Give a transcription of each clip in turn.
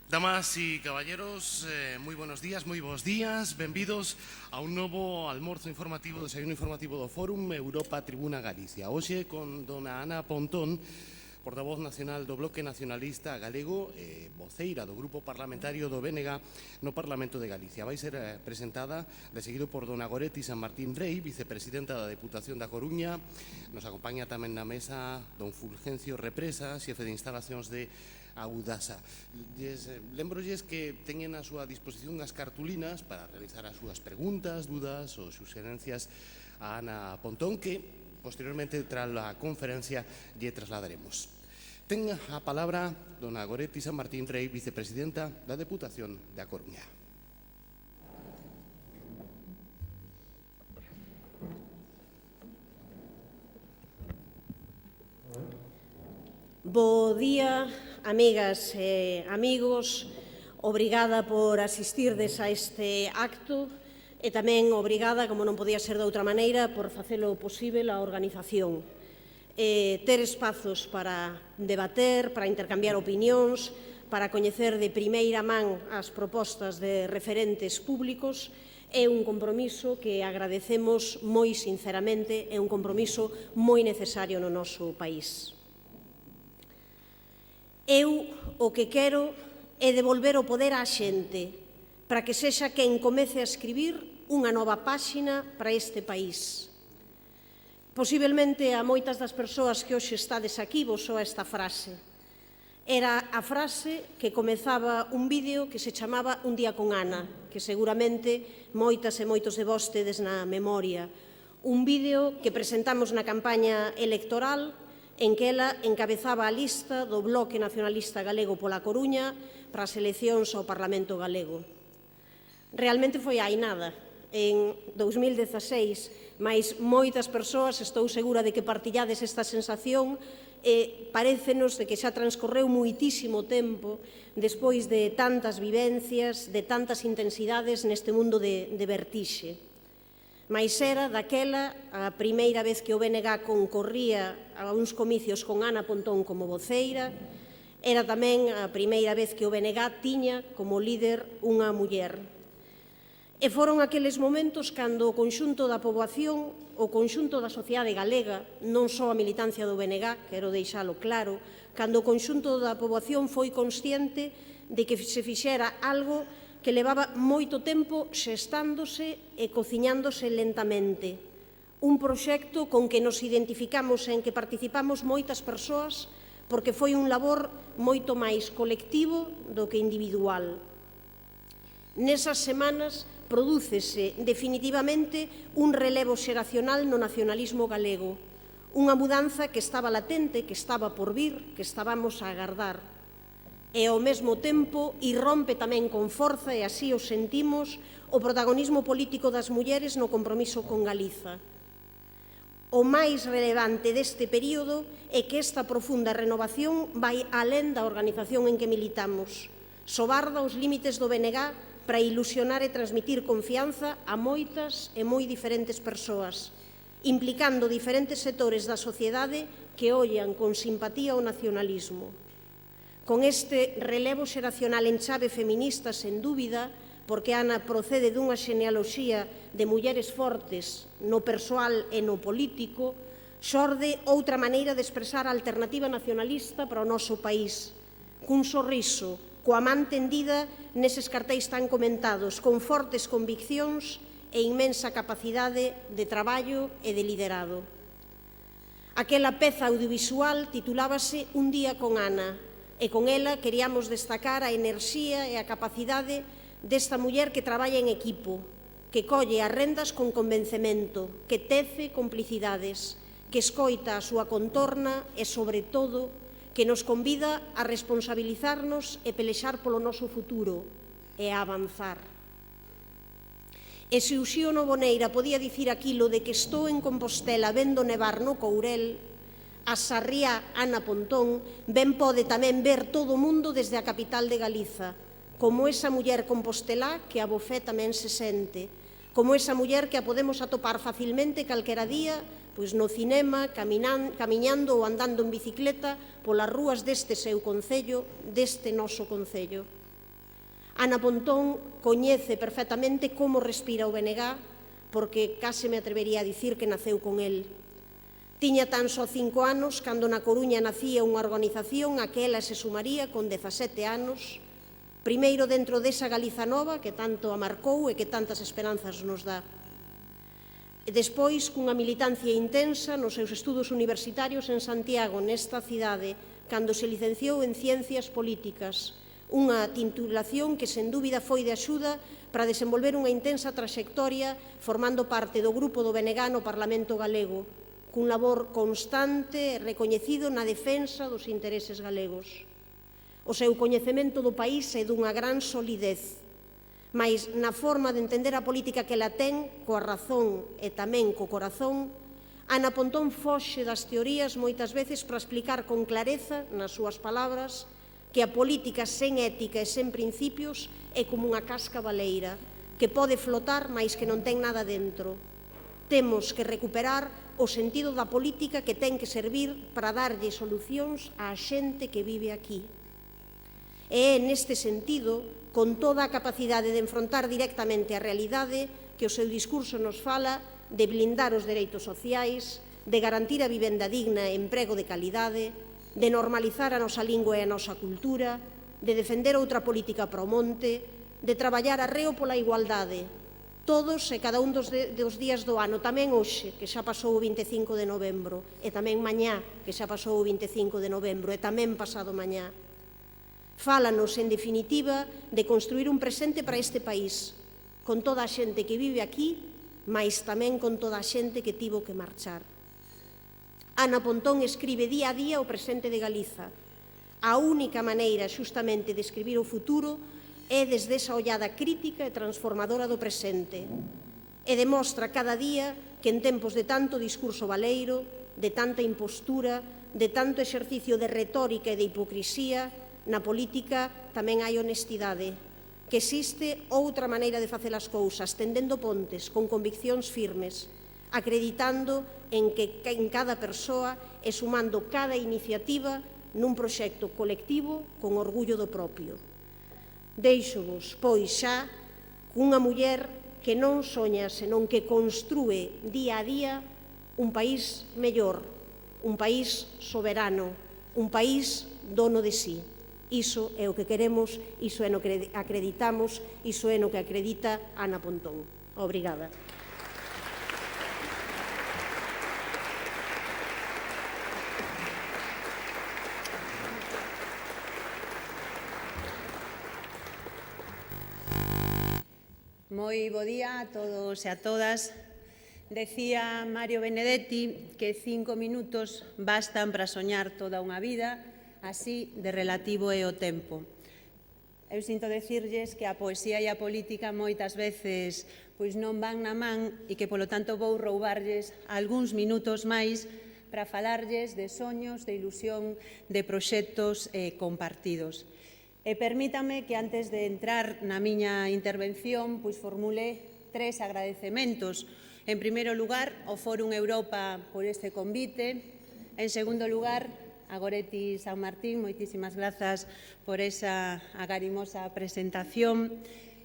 Damas y caballeros, moi buenos días, benvidos a un novo almorzo informativo, desayuno informativo do Fórum Europa Tribuna Galicia. Hoxe con dona Ana Pontón, portavoz nacional do Bloque Nacionalista Galego e voceira do Grupo Parlamentario do BNG no Parlamento de Galicia. Vai ser presentada de seguido por dona Goretti San Martín Rei, vicepresidenta da Deputación da Coruña. Nos acompaña tamén na mesa don Fulgencio Represa, xefe de instalacións de Audasa. Lembrolles que teñen a súa disposición as cartulinas para realizar as súas preguntas, dudas ou suxerencias a Ana Pontón, que posteriormente tras a conferencia lle trasladaremos. Ten a palabra dona Goretti San Martín Rei, vicepresidenta da Deputación da Coruña. Bo día, amigas e amigos. Obrigada por asistirdes a este acto e tamén obrigada, como non podía ser de outra maneira, por facelo posible a organización. Ter espazos para debater, para intercambiar opinións, para coñecer de primeira man as propostas de referentes públicos é un compromiso que agradecemos moi sinceramente, é un compromiso moi necesario no noso país. Eu o que quero é devolver o poder á xente para que sexa quen comece a escribir unha nova páxina para este país. Posiblemente a moitas das persoas que hoxe estades aquí vos soa esta frase. Era a frase que comezaba un vídeo que se chamaba Un día con Ana, que seguramente moitas e moitos de vós tedes na memoria. Un vídeo que presentamos na campaña electoral en que ela encabezaba a lista do Bloque Nacionalista Galego pola Coruña para as eleccións ao Parlamento Galego. Realmente foi hai nada, en 2016, mais moitas persoas, estou segura de que partillades esta sensación, parécenos de que xa transcorreu moitísimo tempo despois de tantas vivencias, de tantas intensidades neste mundo de vertixe. Mais era daquela a primeira vez que o BNG concorría a uns comicios con Ana Pontón como voceira, era tamén a primeira vez que o BNG tiña como líder unha muller. E foron aqueles momentos cando o conxunto da poboación, o conxunto da sociedade galega, non só a militancia do BNG, quero deixalo claro, cando o conxunto da poboación foi consciente de que se fixera algo que levaba moito tempo xestándose e cociñándose lentamente. Un proxecto con que nos identificamos e en que participamos moitas persoas porque foi un labor moito máis colectivo do que individual. Nesas semanas prodúcese definitivamente un relevo xeracional no nacionalismo galego, unha mudanza que estaba latente, que estaba por vir, que estábamos a agardar. E ao mesmo tempo irrompe tamén con forza, e así o sentimos, o protagonismo político das mulleres no compromiso con Galiza. O máis relevante deste período é que esta profunda renovación vai alén da organización en que militamos, sobarda os límites do BNG para ilusionar e transmitir confianza a moitas e moi diferentes persoas, implicando diferentes sectores da sociedade que ollan con simpatía o nacionalismo. Con este relevo xeracional en chave feminista, sen dúbida, porque Ana procede dunha xenealoxía de mulleres fortes no persoal e no político, xorde outra maneira de expresar a alternativa nacionalista para o noso país, cun sorriso, coa man tendida neses cartéis tan comentados, con fortes conviccións e inmensa capacidade de traballo e de liderado. Aquela peza audiovisual titulábase Un día con Ana, e con ela queríamos destacar a enerxía e a capacidade desta muller que traballa en equipo, que colle as rendas con convencemento, que tece complicidades, que escoita a súa contorna e, sobre todo, que nos convida a responsabilizarnos e pelexar polo noso futuro e a avanzar. E se o Xío Noboneira podía dicir aquilo de que estou en Compostela vendo nevar no Courel, a Sarriá Ana Pontón ben pode tamén ver todo o mundo desde a capital de Galiza, como esa muller compostelá que a Bofé tamén se sente, como esa muller que a podemos atopar facilmente calquera día, pois no cinema, camiñando ou andando en bicicleta polas rúas deste seu concello, deste noso concello. Ana Pontón coñece perfectamente como respira o BNG, porque case me atrevería a dicir que naceu con el. Tiña tan só 5 anos cando na Coruña nacía unha organización a que ela se sumaría con 17 anos, primeiro dentro desa Galiza nova que tanto a marcou e que tantas esperanzas nos dá. E despois, cunha militancia intensa nos seus estudos universitarios en Santiago, nesta cidade, cando se licenciou en Ciencias Políticas, unha titulación que, sen dúbida, foi de axuda para desenvolver unha intensa traxectoria formando parte do grupo do BNG no Parlamento galego, cun labor constante e recoñecido na defensa dos intereses galegos. O seu coñecemento do país é dunha gran solidez, mais na forma de entender a política que ela ten, coa razón e tamén co corazón, Ana Pontón foxe das teorías moitas veces para explicar con clareza, nas súas palabras, que a política sen ética e sen principios é como unha casca baleira, que pode flotar, mais que non ten nada dentro. Temos que recuperar o sentido da política que ten que servir para darlle solucións á xente que vive aquí. E é neste sentido, con toda a capacidade de enfrontar directamente a realidade, que o seu discurso nos fala de blindar os dereitos sociais, de garantir a vivenda digna e emprego de calidade, de normalizar a nosa lingua e a nosa cultura, de defender outra política para o monte, de traballar arreo pola igualdade, todos e cada un dos días do ano, tamén hoxe, que xa pasou o 25 de novembro, e tamén mañá, que xa pasou o 25 de novembro, e tamén pasado mañá. Fálanos, en definitiva, de construir un presente para este país, con toda a xente que vive aquí, mais tamén con toda a xente que tivo que marchar. Ana Pontón escribe día a día o presente de Galiza. A única maneira, xustamente, de escribir o futuro é desde esa ollada crítica e transformadora do presente. E demostra cada día que en tempos de tanto discurso baleiro, de tanta impostura, de tanto exercicio de retórica e de hipocrisía, na política tamén hai honestidade, que existe outra maneira de facer as cousas, tendendo pontes, con conviccións firmes, acreditando en que en cada persoa e sumando cada iniciativa nun proxecto colectivo con orgullo do propio. Deixo-vos, pois, xa cunha muller que non soña, senón que construe día a día un país mellor, un país soberano, un país dono de sí. Iso é o que queremos, iso é no que acreditamos, iso é no que acredita Ana Pontón. Obrigada. Moi bo día a todos e a todas. Decía Mario Benedetti que 5 minutos bastan para soñar toda unha vida, así de relativo é o tempo. Eu sinto decirlles que a poesía e a política moitas veces pois non van na man e que, polo tanto, vou roubarlles algúns minutos máis para falarlles de soños, de ilusión, de proxectos compartidos. E permítame que antes de entrar na miña intervención pois formule 3 agradecementos. En primeiro lugar, ao Fórum Europa por este convite. En segundo lugar, a Goretti San Martín, moitísimas grazas por esa agarimosa presentación.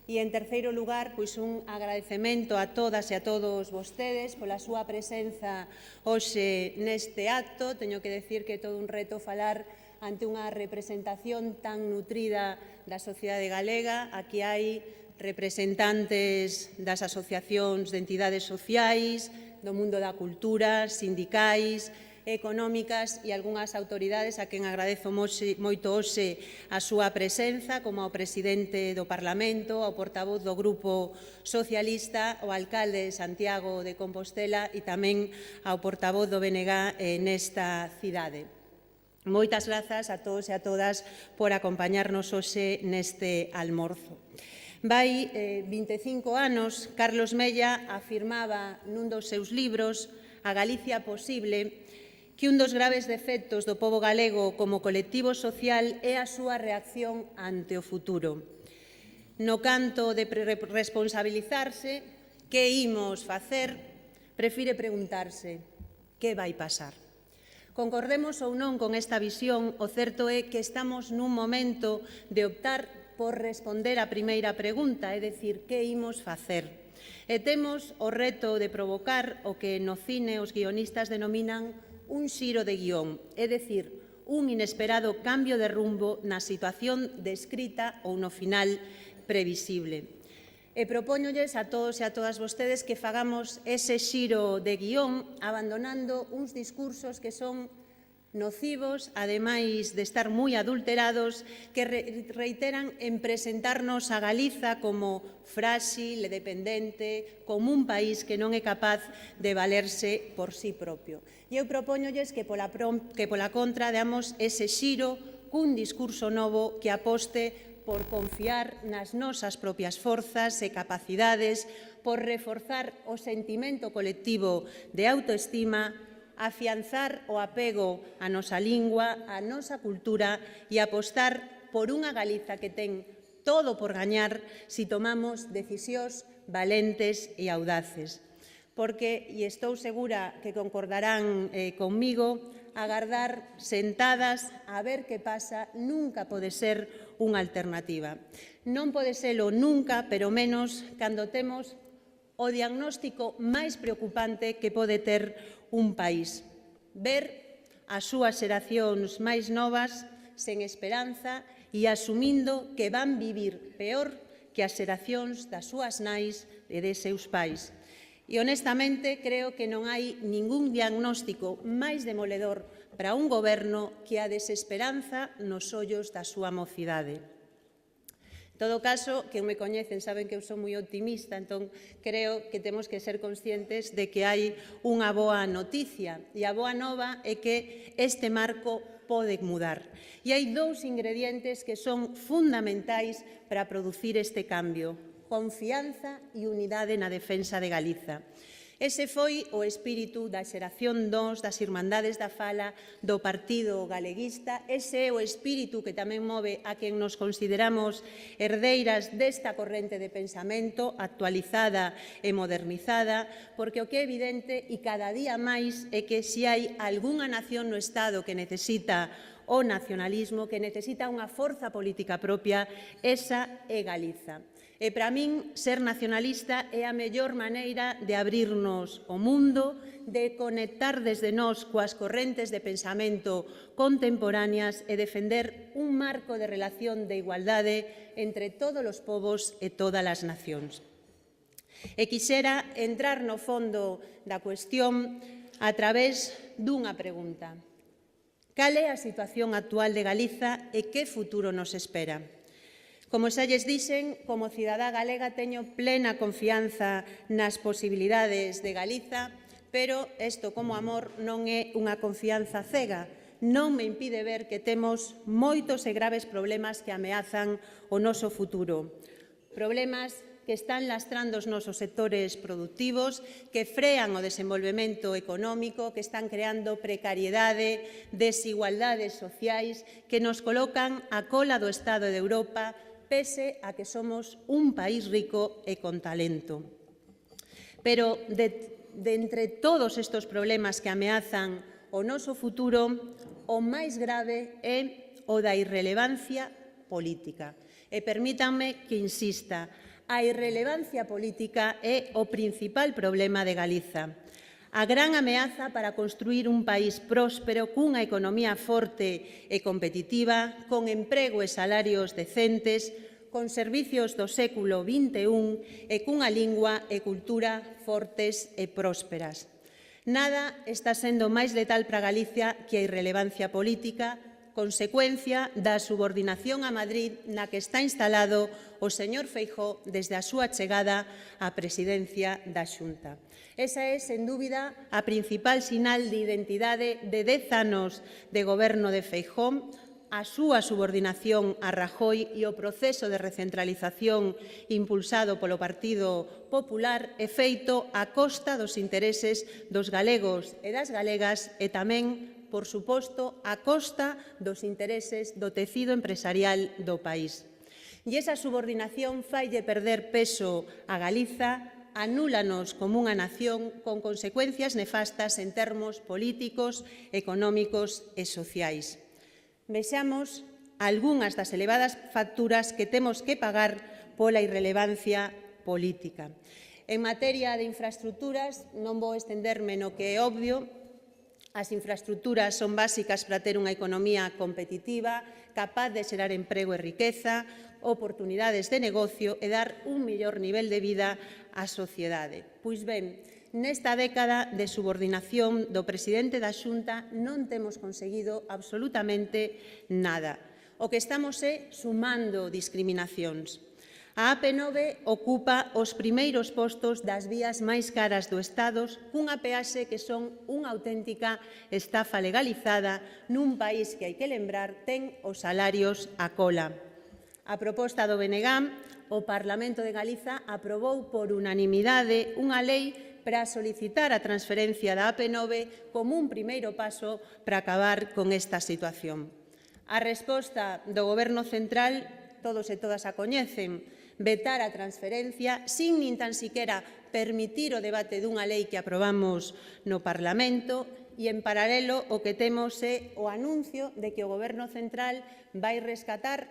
E, en terceiro lugar, pois un agradecemento a todas e a todos vostedes pola súa presenza hoxe neste acto. Teño que decir que é todo un reto falar ante unha representación tan nutrida da sociedade galega. Aquí hai representantes das asociacións de entidades sociais, do mundo da cultura, sindicais, económicas e algunhas autoridades a quen agradezo moito hoxe a súa presenza, como ao presidente do Parlamento, ao portavoz do Grupo Socialista, ao alcalde de Santiago de Compostela e tamén ao portavoz do BNG nesta cidade. Moitas grazas a todos e a todas por acompañarnos hoxe neste almorzo. Vai 25 anos, Carlos Mella afirmaba nun dos seus libros, A Galicia Posible, que un dos graves defectos do pobo galego como colectivo social é a súa reacción ante o futuro. No canto de responsabilizarse, que imos facer, prefire preguntarse, que vai pasar? Concordemos ou non con esta visión, o certo é que estamos nun momento de optar por responder a primeira pregunta, é dicir, que imos facer? E temos o reto de provocar o que no cine os guionistas denominan un xiro de guión, é dicir, un inesperado cambio de rumbo na situación descrita ou no final previsible. E propóñolles a todos e a todas vostedes que fagamos ese xiro de guión abandonando uns discursos que son nocivos, ademais de estar moi adulterados, que reiteran en presentarnos a Galiza como frágil e dependente, como un país que non é capaz de valerse por sí propio. E eu propóñolles que pola contra damos ese xiro cun discurso novo que aposte por confiar nas nosas propias forzas e capacidades, por reforzar o sentimento colectivo de autoestima, afianzar o apego á nosa lingua, á nosa cultura e apostar por unha Galiza que ten todo por gañar se tomamos decisións valentes e audaces. Porque, e estou segura que concordarán conmigo, agardar sentadas a ver que pasa nunca pode ser unha alternativa. Non pode selo nunca, pero menos cando temos o diagnóstico máis preocupante que pode ter un país. Ver as súas xeracións máis novas sen esperanza e asumindo que van vivir peor que as xeracións das súas nais e de seus pais. E, honestamente, creo que non hai ningún diagnóstico máis demoledor para un goberno que a desesperanza nos ollos da súa mocidade. En todo caso, quen me coñecen saben que eu sou moi optimista, entón creo que temos que ser conscientes de que hai unha boa noticia, e a boa nova é que este marco pode mudar. E hai dous ingredientes que son fundamentais para producir este cambio: confianza e unidade na defensa de Galiza. Ese foi o espírito da xeración 2 das Irmandades da Fala do Partido Galeguista. Ese é o espírito que tamén move a quen nos consideramos herdeiras desta corrente de pensamento actualizada e modernizada, porque o que é evidente e cada día máis é que se hai algunha nación no Estado que necesita o nacionalismo, que necesita unha forza política propia, esa é Galiza. E para min, ser nacionalista é a mellor maneira de abrirnos ao mundo, de conectar desde nós coas correntes de pensamento contemporáneas e defender un marco de relación de igualdade entre todos os povos e todas as nacións. E quixera entrar no fondo da cuestión a través dunha pregunta. Cal é a situación actual de Galiza e que futuro nos espera? Como xa lles dixen, como cidadá galega teño plena confianza nas posibilidades de Galiza, pero isto, como amor, non é unha confianza cega. Non me impide ver que temos moitos e graves problemas que ameazan o noso futuro. Problemas que están lastrando os nosos sectores productivos, que frean o desenvolvemento económico, que están creando precariedade, desigualdades sociais, que nos colocan a cola do Estado de Europa, pese a que somos un país rico e con talento. Pero de entre todos estes problemas que ameazan o noso futuro, o máis grave é o da irrelevancia política. E permítanme que insista, a irrelevancia política é o principal problema de Galiza. A gran ameaza para construir un país próspero cunha economía forte e competitiva, con emprego e salarios decentes, con servicios do século XXI e cunha lingua e cultura fortes e prósperas. Nada está sendo máis letal para Galicia que a irrelevancia política, consecuencia da subordinación a Madrid na que está instalado o señor Feijóo desde a súa chegada á presidencia da Xunta. Esa é, sen dúbida, a principal sinal de identidade de 10 anos de goberno de Feijóo, a súa subordinación a Rajoy e o proceso de recentralización impulsado polo Partido Popular é feito a costa dos intereses dos galegos e das galegas e tamén, por suposto, a costa dos intereses do tecido empresarial do país. E esa subordinación faille perder peso a Galiza, anúlanos como unha nación con consecuencias nefastas en termos políticos, económicos e sociais. Vexamos algunhas das elevadas facturas que temos que pagar pola irrelevancia política. En materia de infraestructuras, non vou estenderme no que é obvio. As infraestructuras son básicas para ter unha economía competitiva, capaz de xerar emprego e riqueza, oportunidades de negocio e dar un mellor nivel de vida á sociedade. Pois ben, nesta década de subordinación do presidente da Xunta non temos conseguido absolutamente nada. O que estamos é sumando discriminacións. A AP9 ocupa os primeiros postos das vías máis caras do Estado cunha peaxe que son unha auténtica estafa legalizada nun país que, hai que lembrar, ten os salarios a cola. A proposta do BNG, o Parlamento de Galiza aprobou por unanimidade unha lei para solicitar a transferencia da AP9 como un primeiro paso para acabar con esta situación. A resposta do Goberno central, todos e todas a coñecen, vetar a transferencia sin nin tan siquiera permitir o debate dunha lei que aprobamos no Parlamento e, en paralelo, o que temos é o anuncio de que o Goberno central vai rescatar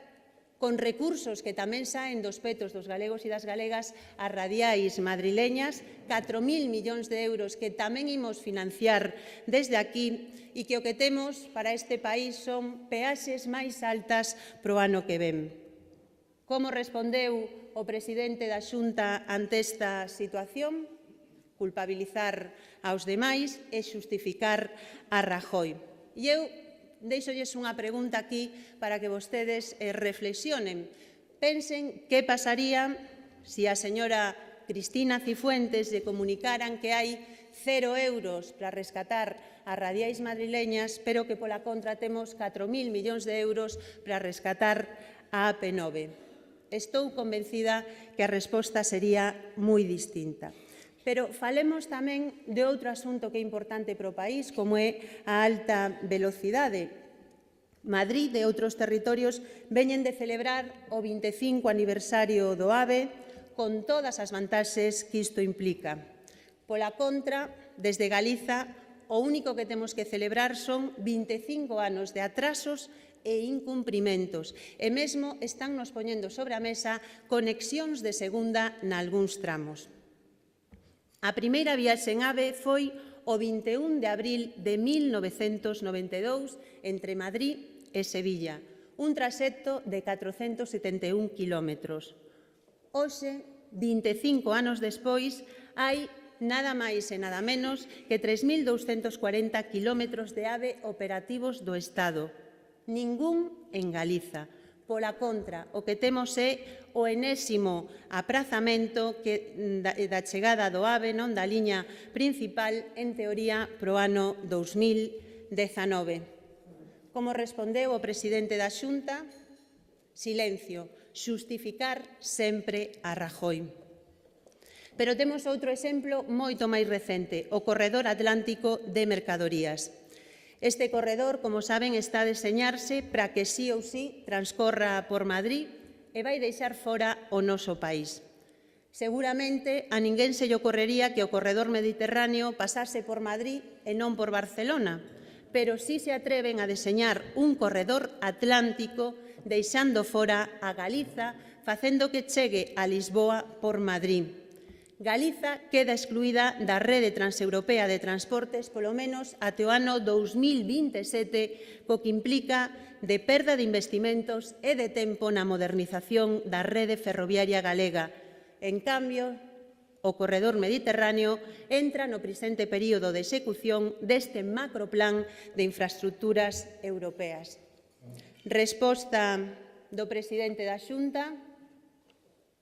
con recursos que tamén saen dos petos dos galegos e das galegas as radiais madrileñas, 4.000 millóns de euros que tamén imos financiar desde aquí e que o que temos para este país son peaxes máis altas pro ano que ven. Como respondeu o presidente da Xunta ante esta situación? Culpabilizar aos demais e xustificar a Rajoy. E eu deixolles unha pregunta aquí para que vostedes reflexionen. Pensen que pasaría se a señora Cristina Cifuentes lle comunicaran que hai 0 euros para rescatar as radiais madrileñas, pero que pola contra temos 4.000 millóns de euros para rescatar a AP9. Estou convencida que a resposta sería moi distinta. Pero falemos tamén de outro asunto que é importante para o país, como é a alta velocidade. Madrid e outros territorios veñen de celebrar o 25 aniversario do AVE con todas as vantaxes que isto implica. Pola contra, desde Galiza, o único que temos que celebrar son 25 anos de atrasos e incumprimentos, e mesmo están nos poñendo sobre a mesa conexións de segunda nalgúns tramos. A primeira viaxe en AVE foi o 21 de abril de 1992 entre Madrid e Sevilla, un traxecto de 471 kilómetros. Hoxe, 25 anos despois, hai nada máis e nada menos que 3.240 kilómetros de AVE operativos do Estado. Ningún en Galiza. Pola contra, o que temos é o enésimo aprazamento da chegada do AVE, non da liña principal, en teoría, pro ano 2019. Como respondeu o presidente da Xunta? Silencio, xustificar sempre a Rajoy. Pero temos outro exemplo moito máis recente, o corredor atlántico de mercadorías. Este corredor, como saben, está a deseñarse para que sí ou sí transcorra por Madrid e vai deixar fora o noso país. Seguramente a ninguén se lle ocorrería que o corredor mediterráneo pasase por Madrid e non por Barcelona, pero sí se atreven a deseñar un corredor atlántico deixando fora a Galiza, facendo que chegue a Lisboa por Madrid. Galiza queda excluída da rede transeuropea de transportes polo menos até o ano 2027, co que implica de perda de investimentos e de tempo na modernización da rede ferroviaria galega. En cambio, o corredor mediterráneo entra no presente período de execución deste macroplan de infraestructuras europeas. Resposta do presidente da Xunta: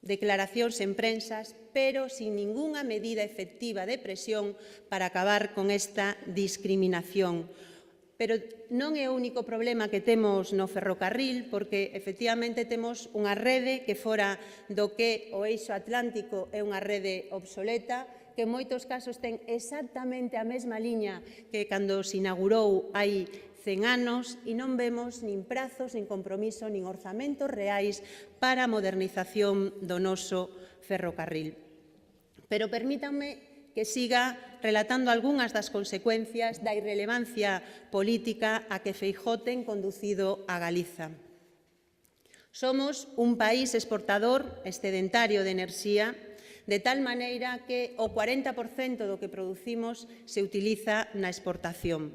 declaracións en prensas, pero sin ningunha medida efectiva de presión para acabar con esta discriminación. Pero non é o único problema que temos no ferrocarril, porque efectivamente temos unha rede que fora do que o eixo atlántico é unha rede obsoleta, que en moitos casos ten exactamente a mesma liña que cando se inaugurou hai 100 anos e non vemos nin prazos, nin compromiso, nin orzamentos reais para a modernización do noso ferrocarril. Pero permítanme que siga relatando algunhas das consecuencias da irrelevancia política a que Feijóo ten conducido a Galiza. Somos un país exportador excedentario de enerxía, de tal maneira que o 40% do que producimos se utiliza na exportación.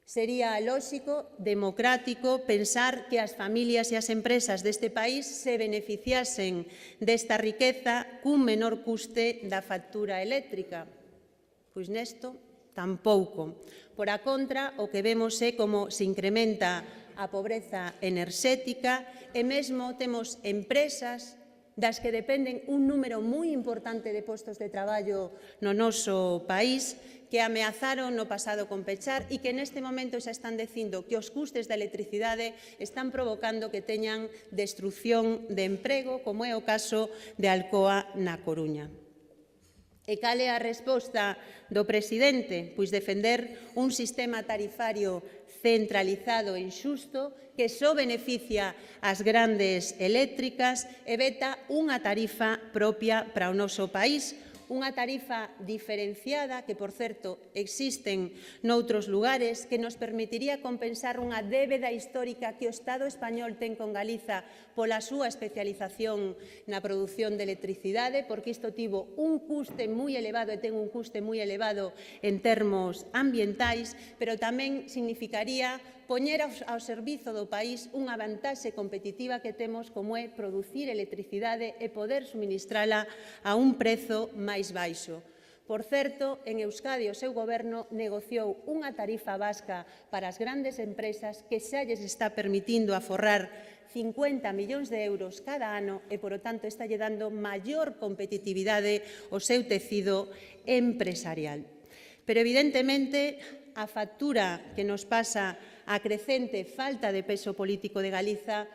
Sería lóxico, democrático, pensar que as familias e as empresas deste país se beneficiasen desta riqueza cun menor custe da factura eléctrica. Pois nesto, tampouco. Por a contra, o que vemos é como se incrementa a pobreza enerxética e mesmo temos empresas das que dependen un número moi importante de postos de traballo no noso país que ameazaron no pasado con pechar e que neste momento xa están dicindo que os custes da electricidade están provocando que teñan destrucción de emprego, como é o caso de Alcoa na Coruña. E cal é a resposta do presidente? Pois defender un sistema tarifario centralizado e inxusto que só beneficia as grandes eléctricas e veta unha tarifa propia para o noso país, unha tarifa diferenciada que, por certo, existen noutros lugares, que nos permitiría compensar unha débeda histórica que o Estado español ten con Galiza pola súa especialización na produción de electricidade, porque isto tivo un custe moi elevado e ten un custe moi elevado en termos ambientais, pero tamén significaría poñer ao servizo do país unha vantaxe competitiva que temos como é producir electricidade e poder suministrala a un prezo máis baixo. Por certo, en Euskadi o seu goberno negociou unha tarifa vasca para as grandes empresas que xa lles está permitindo aforrar 50 millóns de euros cada ano e, por lo tanto, está lle dando maior competitividade ao seu tecido empresarial. Pero, evidentemente, a factura que nos pasa a crecente falta de peso político de Galiza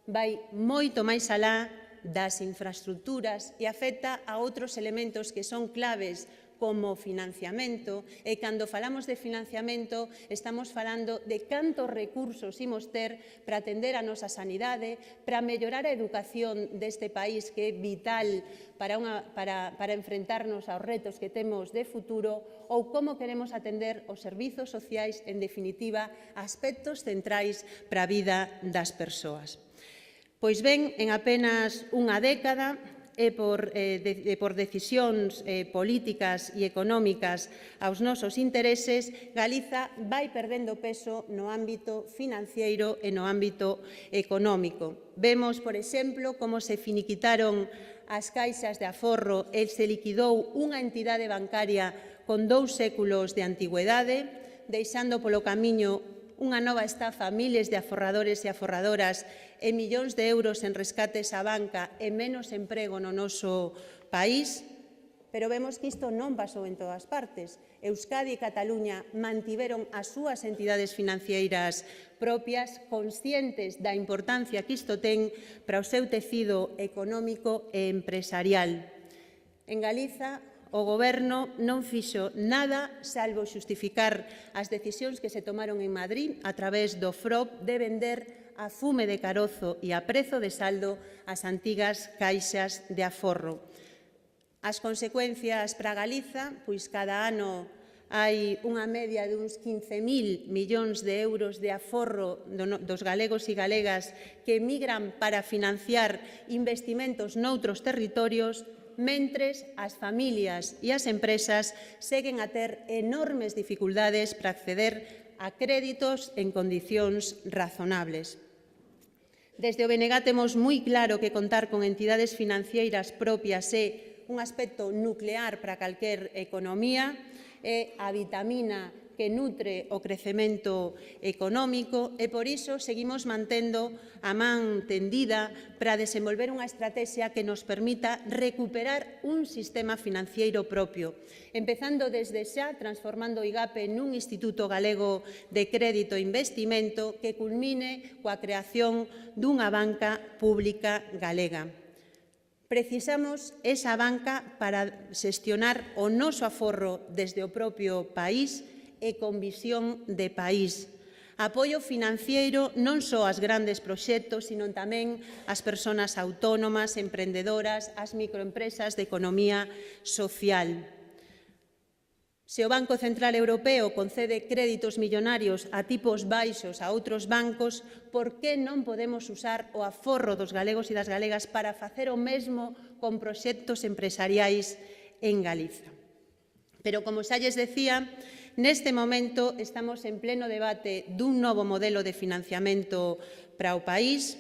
vai moito máis alá das infraestructuras e afecta a outros elementos que son claves como financiamento, e cando falamos de financiamento estamos falando de cantos recursos imos ter para atender a nosa sanidade, para mellorar a educación deste país que é vital para enfrentarnos aos retos que temos de futuro, ou como queremos atender os servizos sociais, en definitiva, aspectos centrais para a vida das persoas. Pois ben, en apenas unha década, e por decisións políticas e económicas aos nosos intereses, Galiza vai perdendo peso no ámbito financeiro e no ámbito económico. Vemos, por exemplo, como se finiquitaron as caixas de aforro e se liquidou unha entidade bancaria con 2 séculos de antigüedade, deixando polo camiño unha nova estafa a miles de aforradores e aforradoras e millóns de euros en rescates á banca e menos emprego no noso país. Pero vemos que isto non pasou en todas partes. Euskadi e Cataluña mantiveron as súas entidades financeiras propias, conscientes da importancia que isto ten para o seu tecido económico e empresarial. En Galiza, o Goberno non fixo nada salvo xustificar as decisións que se tomaron en Madrid a través do FROB de vender a fume de carozo e a prezo de saldo as antigas caixas de aforro. As consecuencias para Galiza, pois cada ano hai unha media de uns 15.000 millóns de euros de aforro dos galegos e galegas que emigran para financiar investimentos noutros territorios, mentres as familias e as empresas seguen a ter enormes dificultades para acceder a créditos en condicións razonables. Desde o BNG temos moi claro que contar con entidades financeiras propias é un aspecto nuclear para calquer economía, é a vitamina que nutre o crecemento económico e, por iso, seguimos mantendo a man tendida para desenvolver unha estrategia que nos permita recuperar un sistema financiero propio, empezando desde xa transformando o IGAPE nun Instituto Galego de Crédito e Investimento que culmine coa creación dunha banca pública galega. Precisamos esa banca para xestionar o noso aforro desde o propio país e con visión de país. Apoio financeiro non só ás grandes proxectos, sino tamén ás persoas autónomas, emprendedoras, ás microempresas de economía social. Se o Banco Central Europeo concede créditos millonarios a tipos baixos a outros bancos, por que non podemos usar o aforro dos galegos e das galegas para facer o mesmo con proxectos empresariais en Galiza? Pero, como xa lles decía, neste momento estamos en pleno debate dun novo modelo de financiamento para o país,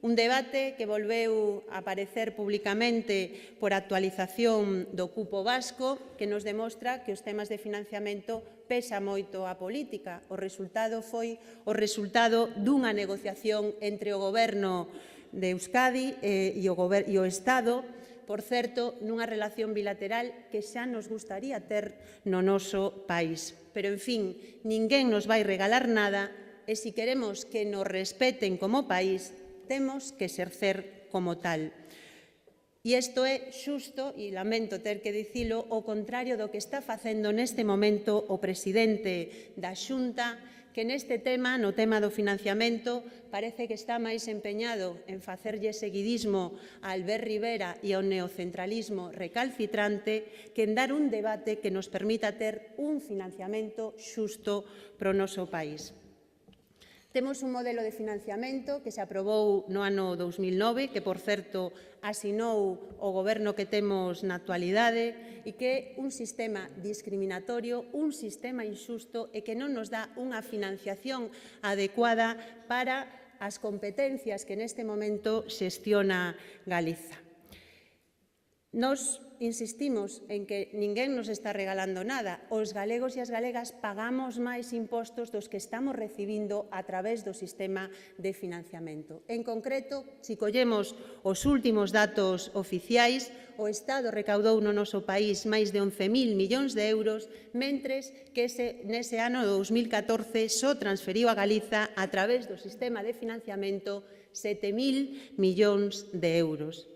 un debate que volveu a aparecer publicamente por actualización do cupo vasco, que nos demostra que os temas de financiamento pesa moito a política. O resultado foi o resultado dunha negociación entre o Goberno de Euskadi e o Estado, por certo, nunha relación bilateral que xa nos gustaría ter no noso país. Pero, en fin, ninguén nos vai regalar nada e, se queremos que nos respeten como país, temos que exercer como tal. E isto é xusto, e lamento ter que dicilo, o contrario do que está facendo neste momento o presidente da Xunta, que neste tema, no tema do financiamento, parece que está máis empeñado en facerlle seguidismo a Albert Rivera e ao neocentralismo recalcitrante que en dar un debate que nos permita ter un financiamento xusto para o noso país. Temos un modelo de financiamento que se aprobou no ano 2009, que, por certo, asinou o goberno que temos na actualidade e que é un sistema discriminatorio, un sistema injusto e que non nos dá unha financiación adecuada para as competencias que neste momento xestiona Galiza. Nos insistimos en que ninguén nos está regalando nada. Os galegos e as galegas pagamos máis impostos dos que estamos recibindo a través do sistema de financiamento. En concreto, se collemos os últimos datos oficiais, o Estado recaudou no noso país máis de 11.000 millóns de euros, mentres que nese ano 2014 só transferiu a Galiza a través do sistema de financiamento 7.000 millóns de euros.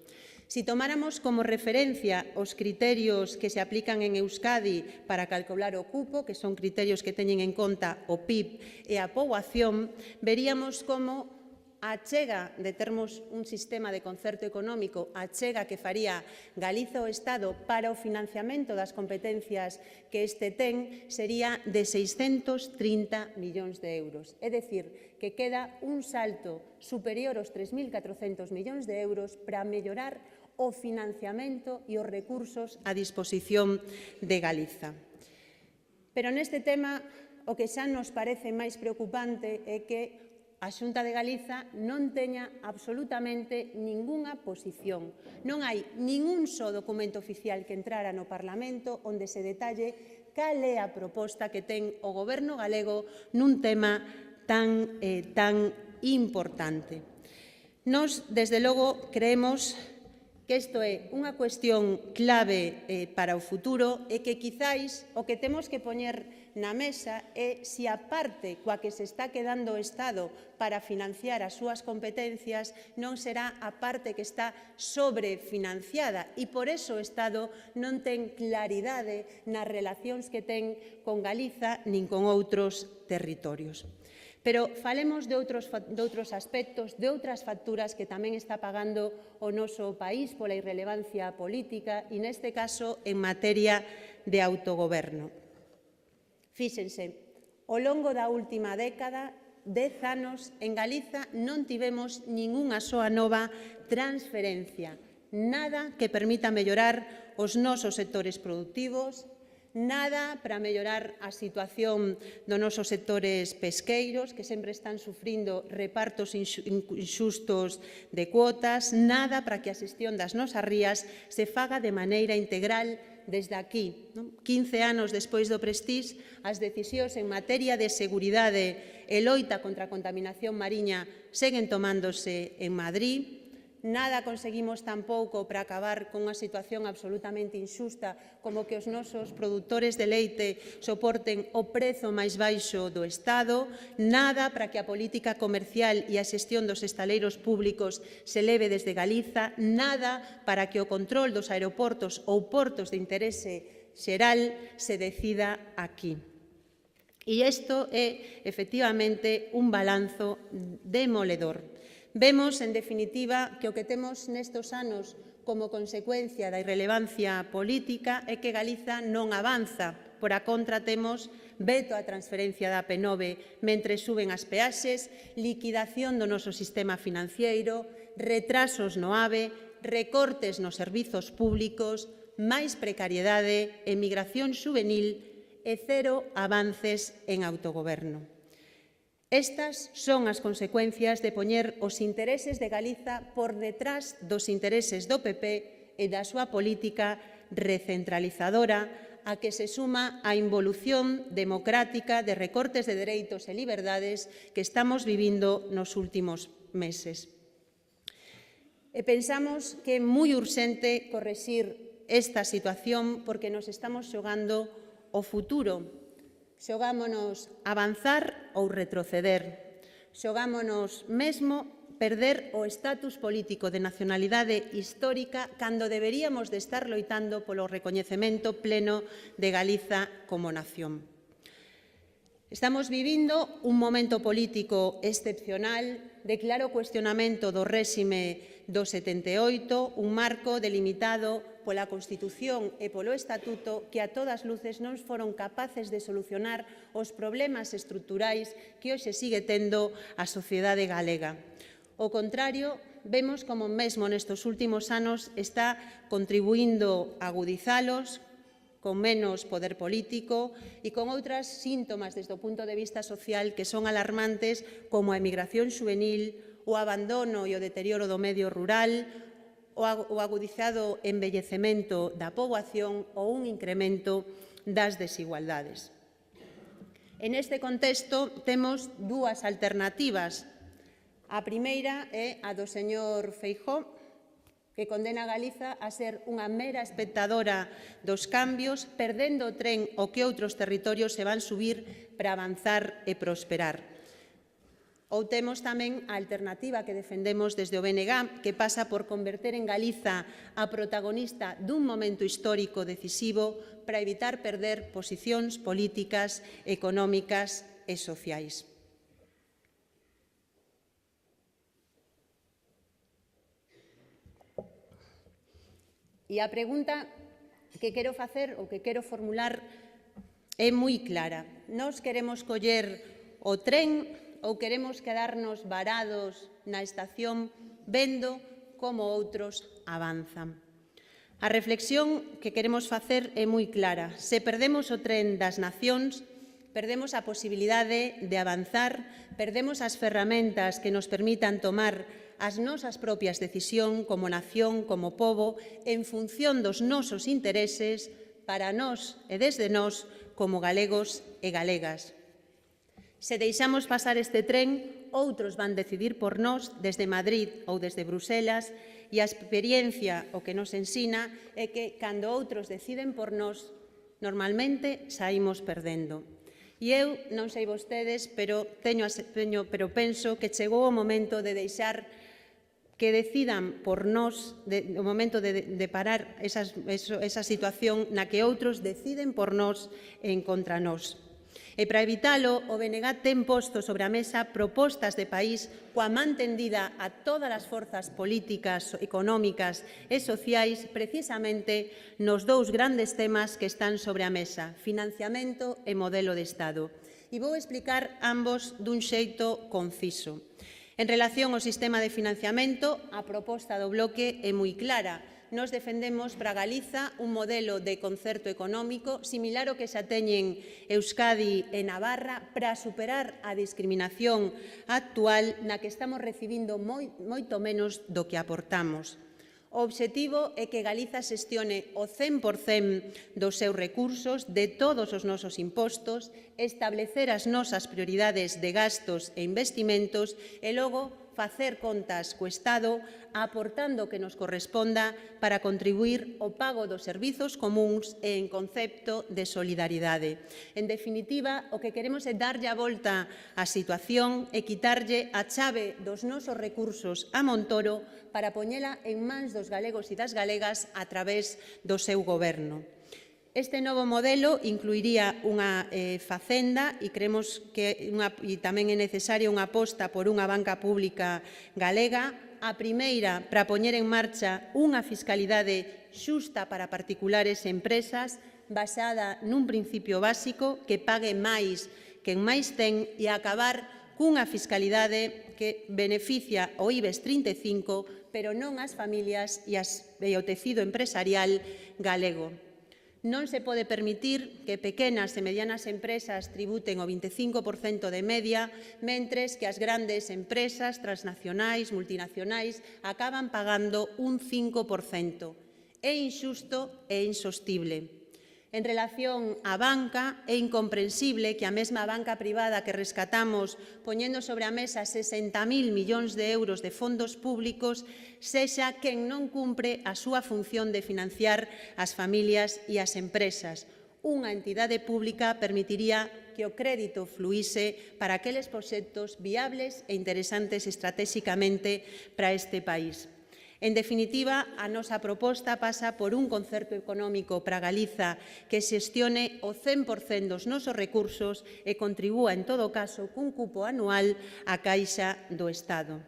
Si tomáramos como referencia os criterios que se aplican en Euskadi para calcular o cupo, que son criterios que teñen en conta o PIB e a poboación, veríamos como a achega de termos un sistema de concerto económico, a achega que faría Galiza ao Estado para o financiamento das competencias que este ten, sería de 630 millóns de euros. É dicir, que queda un salto superior aos 3.400 millóns de euros para mellorar o financiamento e os recursos a disposición de Galiza. Pero neste tema, o que xa nos parece máis preocupante é que a Xunta de Galiza non teña absolutamente ningunha posición. Non hai ningún só documento oficial que entrara no Parlamento onde se detalle cal é a proposta que ten o Goberno galego nun tema tan importante. Nós, desde logo, creemos que isto é unha cuestión clave para o futuro e que quizáis o que temos que poñer na mesa é se a parte coa que se está quedando o Estado para financiar as súas competencias non será a parte que está sobrefinanciada e por eso o Estado non ten claridade nas relacións que ten con Galiza nin con outros territorios. Pero falemos de outros aspectos, de outras facturas que tamén está pagando o noso país pola irrelevancia política e, neste caso, en materia de autogoberno. Fíxense, ao longo da última década, 10 anos, en Galiza non tivemos ningunha soa nova transferencia, nada que permita mellorar os nosos sectores productivos, nada para mellorar a situación dos nosos sectores pesqueiros, que sempre están sufrindo repartos inxustos de cuotas, nada para que a xestión das nosas rías se faga de maneira integral desde aquí. 15 anos despois do Prestige, as decisións en materia de seguridade e loita contra a contaminación mariña seguen tomándose en Madrid. Nada conseguimos tampouco para acabar con unha situación absolutamente injusta como que os nosos produtores de leite soporten o prezo máis baixo do Estado, nada para que a política comercial e a xestión dos estaleiros públicos se leve desde Galiza, nada para que o control dos aeroportos ou portos de interese xeral se decida aquí. E isto é, efectivamente, un balanzo demoledor. Vemos, en definitiva, que o que temos nestes anos como consecuencia da irrelevancia política é que Galiza non avanza Por a contra, temos veto á transferencia da P9 mentre suben as peaxes, liquidación do noso sistema financiero, retrasos no AVE, recortes nos servizos públicos, máis precariedade, emigración juvenil e cero avances en autogoberno. Estas son as consecuencias de poñer os intereses de Galiza por detrás dos intereses do PP e da súa política recentralizadora, a que se suma a involución democrática de recortes de dereitos e liberdades que estamos vivindo nos últimos meses. E pensamos que é moi urxente correxir esta situación porque nos estamos xogando o futuro. Xogámonos avanzar ou retroceder. Xogámonos mesmo perder o estatus político de nacionalidade histórica cando deberíamos de estar loitando polo recoñecemento pleno de Galiza como nación. Estamos vivindo un momento político excepcional de claro cuestionamento do réxime do 78, un marco delimitado pola Constitución e polo Estatuto que a todas luces non foron capaces de solucionar os problemas estruturais que hoxe sigue tendo a sociedade galega. Ao contrario, vemos como mesmo nestes últimos anos está contribuindo a agudizalos, con menos poder político e con outras síntomas desde o punto de vista social que son alarmantes como a emigración juvenil, o abandono e o deterioro do medio rural, o agudizado envellecemento da poboación ou un incremento das desigualdades. En este contexto temos dúas alternativas. A primeira é a do señor Feijóo, que condena a Galiza a ser unha mera espectadora dos cambios, perdendo o tren ao que outros territorios se van subir para avanzar e prosperar. Ou temos tamén a alternativa que defendemos desde o BNG, que pasa por converter en Galiza a protagonista dun momento histórico decisivo para evitar perder posicións políticas, económicas e sociais. E a pregunta que quero facer ou que quero formular é moi clara. Nós queremos coller o tren ou queremos quedarnos varados na estación vendo como outros avanzan. A reflexión que queremos facer é moi clara. Se perdemos o tren das nacións, perdemos a posibilidade de avanzar, perdemos as ferramentas que nos permitan tomar as nosas propias decisións como nación, como pobo, en función dos nosos intereses para nós e desde nós como galegos e galegas. Se deixamos pasar este tren, outros van decidir por nós desde Madrid ou desde Bruselas e a experiencia o que nos ensina é que cando outros deciden por nós, normalmente saímos perdendo. E eu, non sei vostedes, pero penso que chegou o momento de deixar que decidan por nós, o momento de parar esa situación na que outros deciden por nós en contra nós. E para evitalo, o BNG ten posto sobre a mesa propostas de país coa man tendida a todas as forzas políticas, económicas e sociais precisamente nos dous grandes temas que están sobre a mesa, financiamento e modelo de Estado. E vou explicar ambos dun xeito conciso. En relación ao sistema de financiamento, a proposta do Bloque é moi clara. Nos defendemos para Galiza un modelo de concerto económico similar ao que xa teñen Euskadi e Navarra para superar a discriminación actual na que estamos recibindo moito menos do que aportamos. O obxectivo é que Galiza xestione o 100% dos seus recursos, de todos os nosos impostos, establecer as nosas prioridades de gastos e investimentos e logo facer contas co Estado aportando o que nos corresponda para contribuir ao pago dos servizos comuns e en concepto de solidaridade. En definitiva, o que queremos é darlle a volta á situación e quitarlle a chave dos nosos recursos a Montoro para poñela en mans dos galegos e das galegas a través do seu goberno. Este novo modelo incluiría unha facenda e creemos que tamén é necesaria unha aposta por unha banca pública galega, a primeira para poñer en marcha unha fiscalidade xusta para particulares e empresas, basada nun principio básico que pague máis quen máis ten e acabar cunha fiscalidade que beneficia o IBEX 35, pero non as familias e o tecido empresarial galego. Non se pode permitir que pequenas e medianas empresas tributen o 25% de media, mentres que as grandes empresas transnacionais, multinacionais, acaban pagando un 5%. É injusto e insostible. En relación á banca, é incomprensible que a mesma banca privada que rescatamos poñendo sobre a mesa 60.000 millóns de euros de fondos públicos sexa quen non cumpre a súa función de financiar as familias e as empresas. Unha entidade pública permitiría que o crédito fluíse para aqueles proxectos viables e interesantes estratéxicamente para este país. En definitiva, a nosa proposta pasa por un concerto económico para Galiza que xestione o 100% dos nosos recursos e contribúa, en todo caso, cun cupo anual á Caixa do Estado.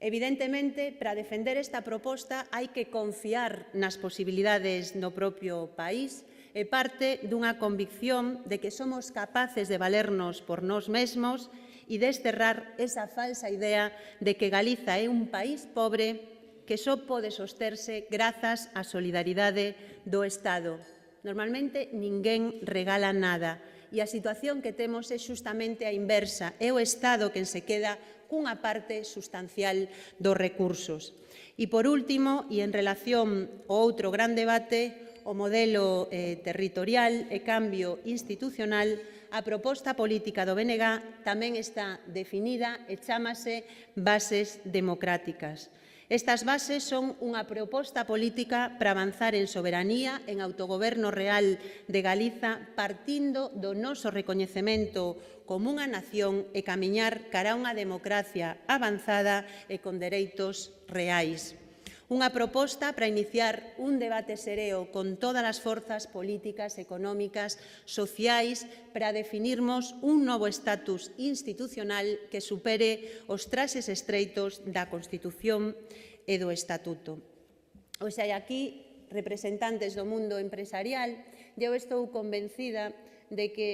Evidentemente, para defender esta proposta hai que confiar nas posibilidades do propio país e parte dunha convicción de que somos capaces de valernos por nós mesmos e desterrar esa falsa idea de que Galiza é un país pobre que só pode sosterse grazas á solidaridade do Estado. Normalmente, ninguén regala nada e a situación que temos é justamente a inversa. É o Estado quen se queda cunha parte sustancial dos recursos. E, por último, e en relación ao outro gran debate, o modelo territorial e cambio institucional, a proposta política do BNG tamén está definida e chámase bases democráticas. Estas bases son unha proposta política para avanzar en soberanía, en autogoberno real de Galiza, partindo do noso recoñecemento como unha nación e camiñar cara a unha democracia avanzada e con dereitos reais. Unha proposta para iniciar un debate sereo con todas as forzas políticas, económicas, sociais, para definirmos un novo estatus institucional que supere os traxes estreitos da Constitución e do Estatuto. O sea, hai aquí representantes do mundo empresarial, eu estou convencida de que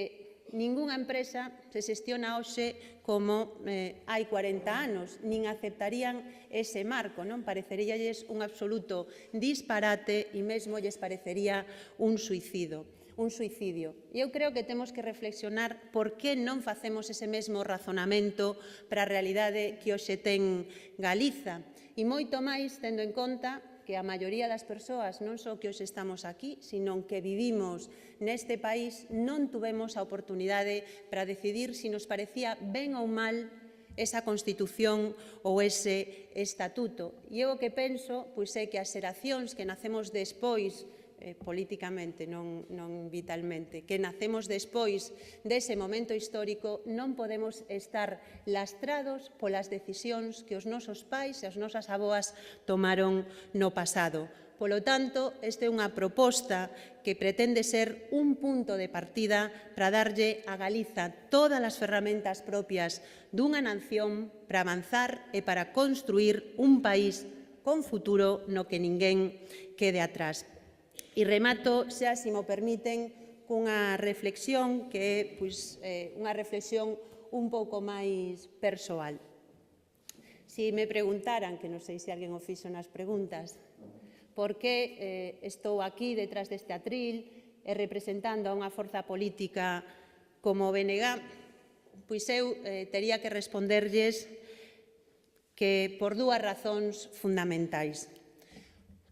ningunha empresa se xestiona hoxe como hai 40 anos, nin aceptarían ese marco, non? Pareceríalles un absoluto disparate e mesmo lles parecería un suicidio. E eu creo que temos que reflexionar por que non facemos ese mesmo razonamento para a realidade que hoxe ten Galiza. E moito máis tendo en conta que a maioría das persoas non só que hoxe estamos aquí, sino que vivimos neste país, non tuvemos a oportunidade para decidir se nos parecía ben ou mal esa Constitución ou ese Estatuto. E eu o que penso é que as xeracións que nacemos despois, políticamente, non vitalmente, que nacemos despois dese momento histórico, non podemos estar lastrados polas decisións que os nosos pais e as nosas avoas tomaron no pasado. Polo tanto, esta é unha proposta que pretende ser un punto de partida para darlle a Galiza todas as ferramentas propias dunha nación para avanzar e para construir un país con futuro no que ninguén quede atrás. E remato, xa se mo permiten, cunha reflexión que é unha reflexión un pouco máis persoal. Se me preguntaran, que non sei se alguén o fixo nas preguntas, por que estou aquí detrás deste atril e representando a unha forza política como o BNG, pois eu tería que responderlles que por dúas razóns fundamentais.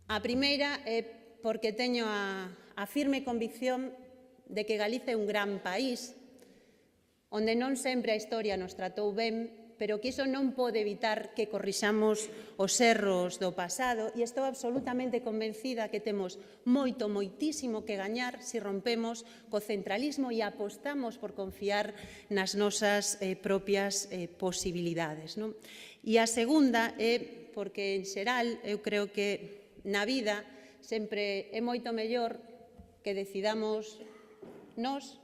A primeira é porque teño a firme convicción de que Galiza é un gran país, onde non sempre a historia nos tratou ben, pero que iso non pode evitar que corrixamos os erros do pasado, e estou absolutamente convencida que temos moitísimo que gañar se rompemos co centralismo e apostamos por confiar nas nosas propias posibilidades. E a segunda é porque, en xeral, eu creo que na vida sempre é moito mellor que decidamos nós,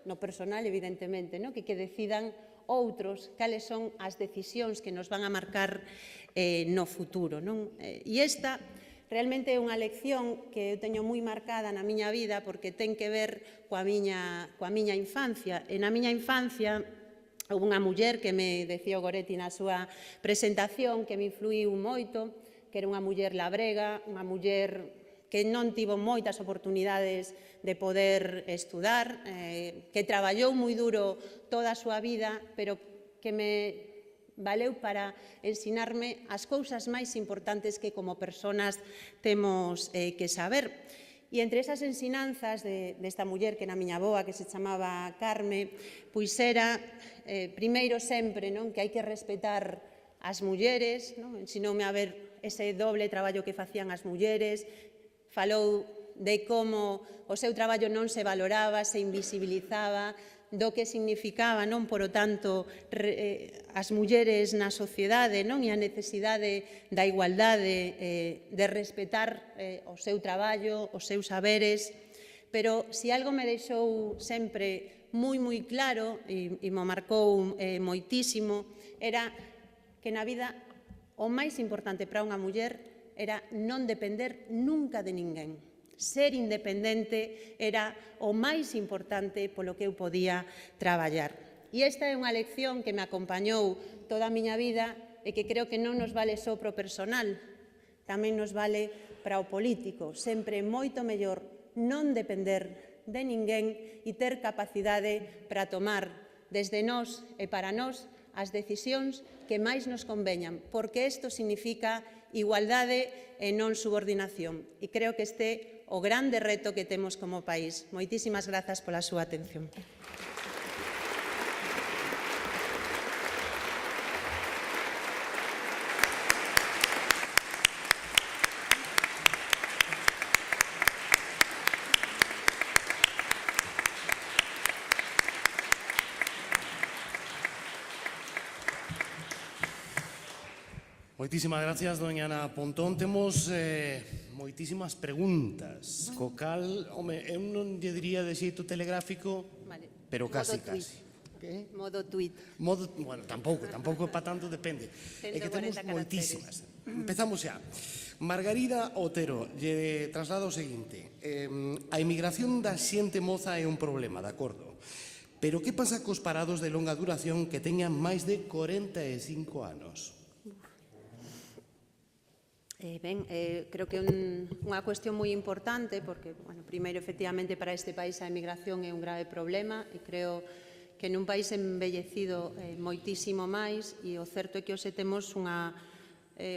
no personal, evidentemente, que decidan outros cales son as decisións que nos van a marcar no futuro. E esta realmente é unha lección que eu teño moi marcada na miña vida porque ten que ver coa miña infancia. E na miña infancia houve unha muller que me decía o Goretti na súa presentación que me influiu moito, que era unha muller labrega, unha muller que non tivo moitas oportunidades de poder estudar, que traballou moi duro toda a súa vida, pero que me valeu para ensinarme as cousas máis importantes que como persoas temos que saber. E entre esas ensinanzas desta muller que na miña avoa, que se chamaba Carme, pois era, primeiro sempre, non, que hai que respetar as mulleres, non? Ensinoume a ver ese doble traballo que facían as mulleres, falou de como o seu traballo non se valoraba, se invisibilizaba, do que significaba, non, por o tanto, as mulleres na sociedade, non, e a necesidade da igualdade, de respetar o seu traballo, os seus saberes, pero se algo me deixou sempre moi claro e mo marcou moitísimo era que na vida o máis importante para unha muller era non depender nunca de ninguén. Ser independente era o máis importante polo que eu podía traballar. E esta é unha lección que me acompañou toda a miña vida e que creo que non nos vale só para o personal, tamén nos vale para o político. Sempre moito mellor non depender de ninguén e ter capacidade para tomar desde nós e para nós as decisións que máis nos conveñan, porque isto significa igualdade e non subordinación. E creo que este é o grande reto que temos como país. Moitísimas grazas pola súa atención. Moitísimas gracias, doña Ana Pontón. Temos moitísimas preguntas, co cal, home, eu non lle diría de xeito telegráfico, pero casi. Modo tuit. Bueno, tampouco para tanto, depende. É que temos moitísimas. Empezamos xa. Margarida Otero lle traslada o seguinte: a emigración da xente moza é un problema, de acordo, pero que pasa cos parados de longa duración que teñan máis de 45 anos? Creo que é unha cuestión moi importante porque, primeiro, efectivamente, para este país a emigración é un grave problema e creo que nun país embellecido moitísimo máis e o certo é que hoxe temos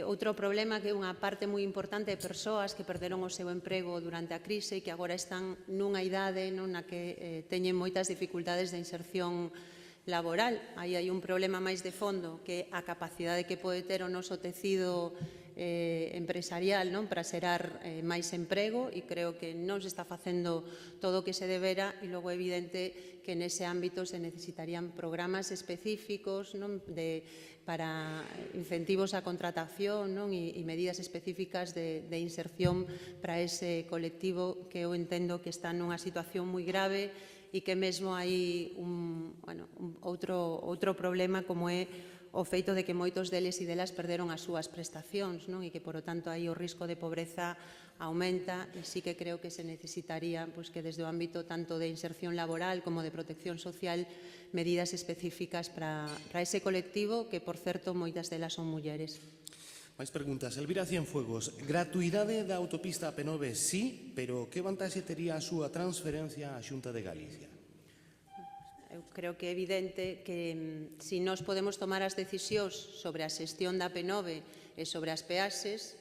outro problema que é unha parte moi importante de persoas que perderon o seu emprego durante a crise e que agora están nunha idade na que teñen moitas dificultades de inserción laboral. Aí hai un problema máis de fondo que a capacidade que pode ter o noso tecido empresarial para xerar máis emprego e creo que non se está facendo todo o que se debera e logo é evidente que nese ámbito se necesitarían programas específicos para incentivos á contratación e medidas específicas de inserción para ese colectivo que eu entendo que está nunha situación moi grave e que mesmo hai outro problema como é o feito de que moitos deles e delas perderon as súas prestacións e que, por o tanto, aí o risco de pobreza aumenta e sí que creo que se necesitaría que desde o ámbito tanto de inserción laboral como de protección social medidas específicas para ese colectivo que, por certo, moitas delas son mulleres. Máis preguntas. Elvira Cienfuegos, gratuidade da autopista AP9 sí, pero que vantaxe tería a súa transferencia á Xunta de Galicia? Eu creo que é evidente que se nós podemos tomar as decisións sobre a xestión da AP9 e sobre as peaxes,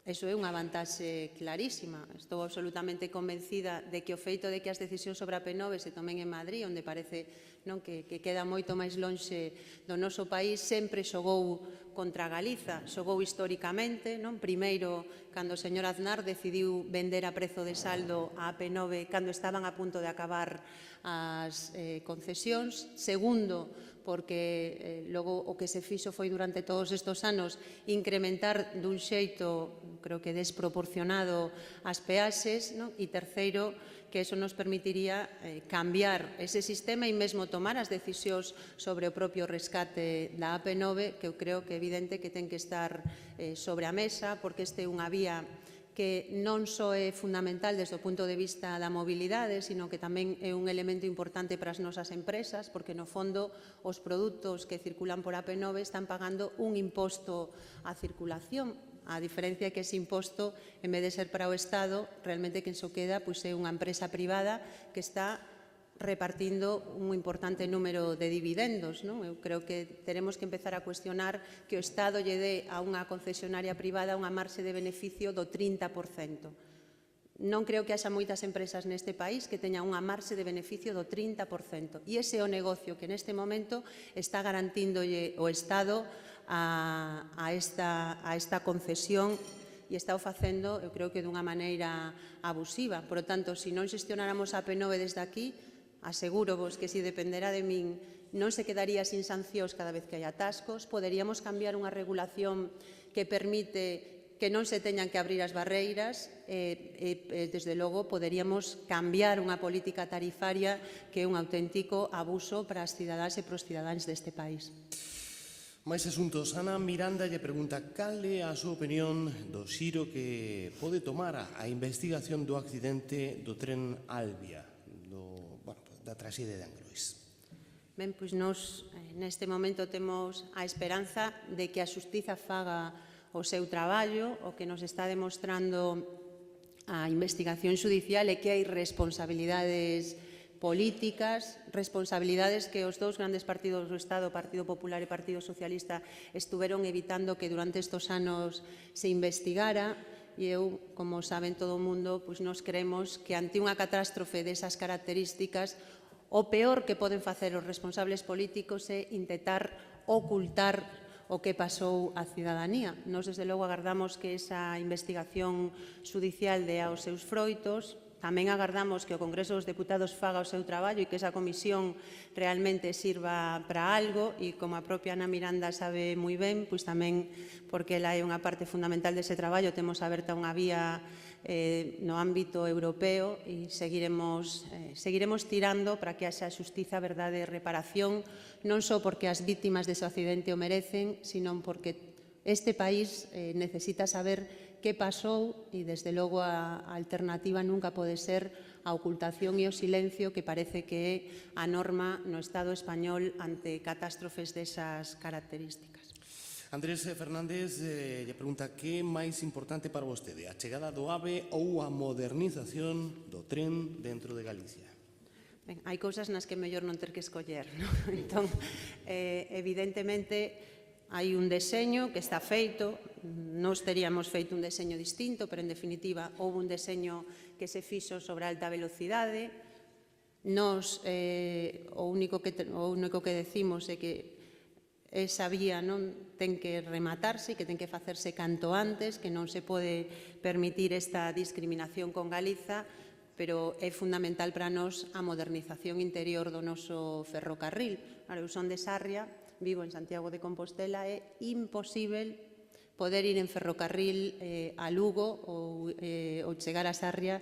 iso é unha vantaxe clarísima. Estou absolutamente convencida de que o feito de que as decisións sobre a AP9 se tomen en Madrid, onde parece que queda moito máis lonxe do noso país, sempre xogou contra Galiza, xogou históricamente, primeiro, cando o señor Aznar decidiu vender a prezo de saldo a AP9 cando estaban a punto de acabar as concesións. Segundo, porque logo o que se fixo foi durante todos estes anos incrementar dun xeito creo que desproporcionado as peaxes, non? E terceiro, que eso nos permitiría cambiar ese sistema e mesmo tomar as decisións sobre o propio rescate da AP9, que eu creo que é evidente que ten que estar sobre a mesa, porque este é unha vía que non só é fundamental desde o punto de vista da mobilidade, sino que tamén é un elemento importante para as nosas empresas, porque no fondo os produtos que circulan por AP9 están pagando un imposto á circulación. A diferencia é que ese imposto, en vez de ser para o Estado, realmente quen se queda é unha empresa privada que está repartindo un importante número de dividendos. Non? Eu creo que teremos que empezar a cuestionar que o Estado lle dé a unha concesionaria privada unha marxe de beneficio do 30%. Non creo que haxa moitas empresas neste país que teñan unha marxe de beneficio do 30%. E ese é o negocio que neste momento está garantíndolle o Estado a esta concesión e está o facendo, eu creo que dunha maneira abusiva. Por lo tanto, se non xestionáramos a AP9 desde aquí, aseguro vos que se dependerá de min non se quedaría sin sancións cada vez que hai atascos, poderíamos cambiar unha regulación que permite que non se teñan que abrir as barreiras desde logo poderíamos cambiar unha política tarifaria que é un auténtico abuso para as cidadáns e para os cidadáns deste país. Máis asuntos. Ana Miranda lle pregunta cal é a súa opinión do xiro que pode tomar a investigación do accidente do tren Albia, da traxedia de Angrois. Ben, pois nós neste momento temos a esperanza de que a xustiza faga o seu traballo. O que nos está demostrando a investigación xudicial é que hai responsabilidades políticas, responsabilidades que os dous grandes partidos do Estado, Partido Popular e Partido Socialista, estuveron evitando que durante estes anos se investigara. E eu, como saben todo o mundo, pois nos creemos que ante unha catástrofe desas características o peor que poden facer os responsables políticos é intentar ocultar o que pasou á cidadanía. Nos, desde logo, agardamos que esa investigación xudicial dea os seus froitos. Tamén agardamos que o Congreso dos Deputados faga o seu traballo e que esa comisión realmente sirva para algo e, como a propia Ana Miranda sabe moi ben, pois tamén porque ela é unha parte fundamental dese traballo, temos aberta unha vía no ámbito europeo e seguiremos tirando para que haxa xustiza, verdade e reparación, non só porque as vítimas dese accidente o merecen, sino porque este país necesita saber que pasou e, desde logo, a alternativa nunca pode ser a ocultación e o silencio que parece que é a norma no Estado español ante catástrofes desas características. Andrés Fernández lle pregunta que é máis importante para vostede, a chegada do AVE ou a modernización do tren dentro de Galicia? Ben, hai cousas nas que é mellor non ter que escoller, non? Entón, evidentemente, hai un deseño que está feito, nós teríamos feito un deseño distinto, pero en definitiva houve un deseño que se fixo sobre alta velocidade. Nós o único que decimos é que esa vía non ten que rematarse, que ten que facerse canto antes, que non se pode permitir esta discriminación con Galiza, pero é fundamental para nós a modernización interior do noso ferrocarril. Eu son de Sarria, vivo en Santiago de Compostela, é imposible poder ir en ferrocarril a Lugo ou chegar a Sarria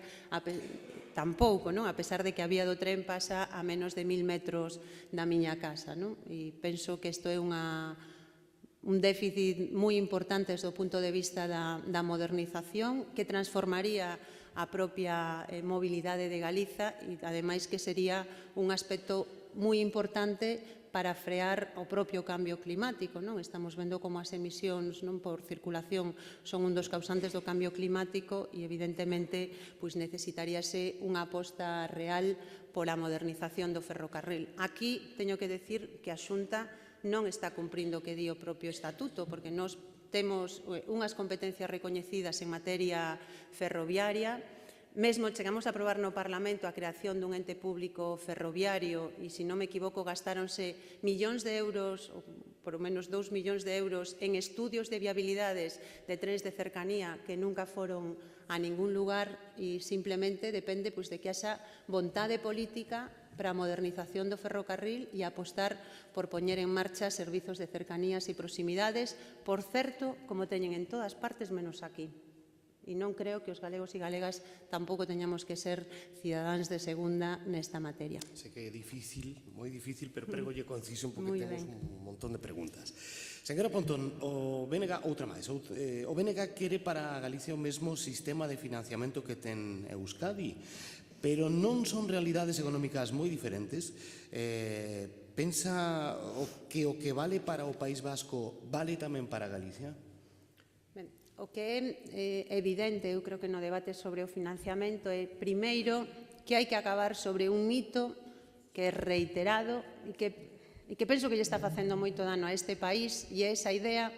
tampouco, non? A pesar de que a vía do tren pasa a menos de 1000 metros da miña casa, non? E penso que isto é un déficit moi importante desde o punto de vista da modernización que transformaría a propia mobilidade de Galiza e, ademais, que sería un aspecto moi importante para frear o propio cambio climático. Non? Estamos vendo como as emisións por circulación son un dos causantes do cambio climático e, evidentemente, necesitaríase unha aposta real pola modernización do ferrocarril. Aquí teño que decir que a Xunta non está cumprindo o que di o propio estatuto, porque nós temos unhas competencias recoñecidas en materia ferroviaria. Mesmo chegamos a aprobar no Parlamento a creación dun ente público ferroviario e, se non me equivoco, gastáronse millóns de euros, ou por lo menos 2 millóns de euros, en estudios de viabilidades de trens de cercanía que nunca foron a ningún lugar e simplemente depende de que haxa vontade política para a modernización do ferrocarril e apostar por poñer en marcha servizos de cercanías e proximidades, por certo, como teñen en todas partes menos aquí. E non creo que os galegos e galegas tampouco teñamos que ser cidadáns de segunda nesta materia. Sei que é difícil, moi difícil, pero pregolle concisión porque Moi temos ben. un montón de preguntas. Señora Pontón, o BNG, outra máis, o BNG quere para Galicia o mesmo sistema de financiamento que ten Euskadi, pero non son realidades económicas moi diferentes. Pensa o que vale para o País Vasco vale tamén para Galicia? Ben, o que é evidente, eu creo que no debate sobre o financiamento é, primeiro, que hai que acabar sobre un mito que é reiterado e que penso que lle está facendo moito dano a este país, e é esa idea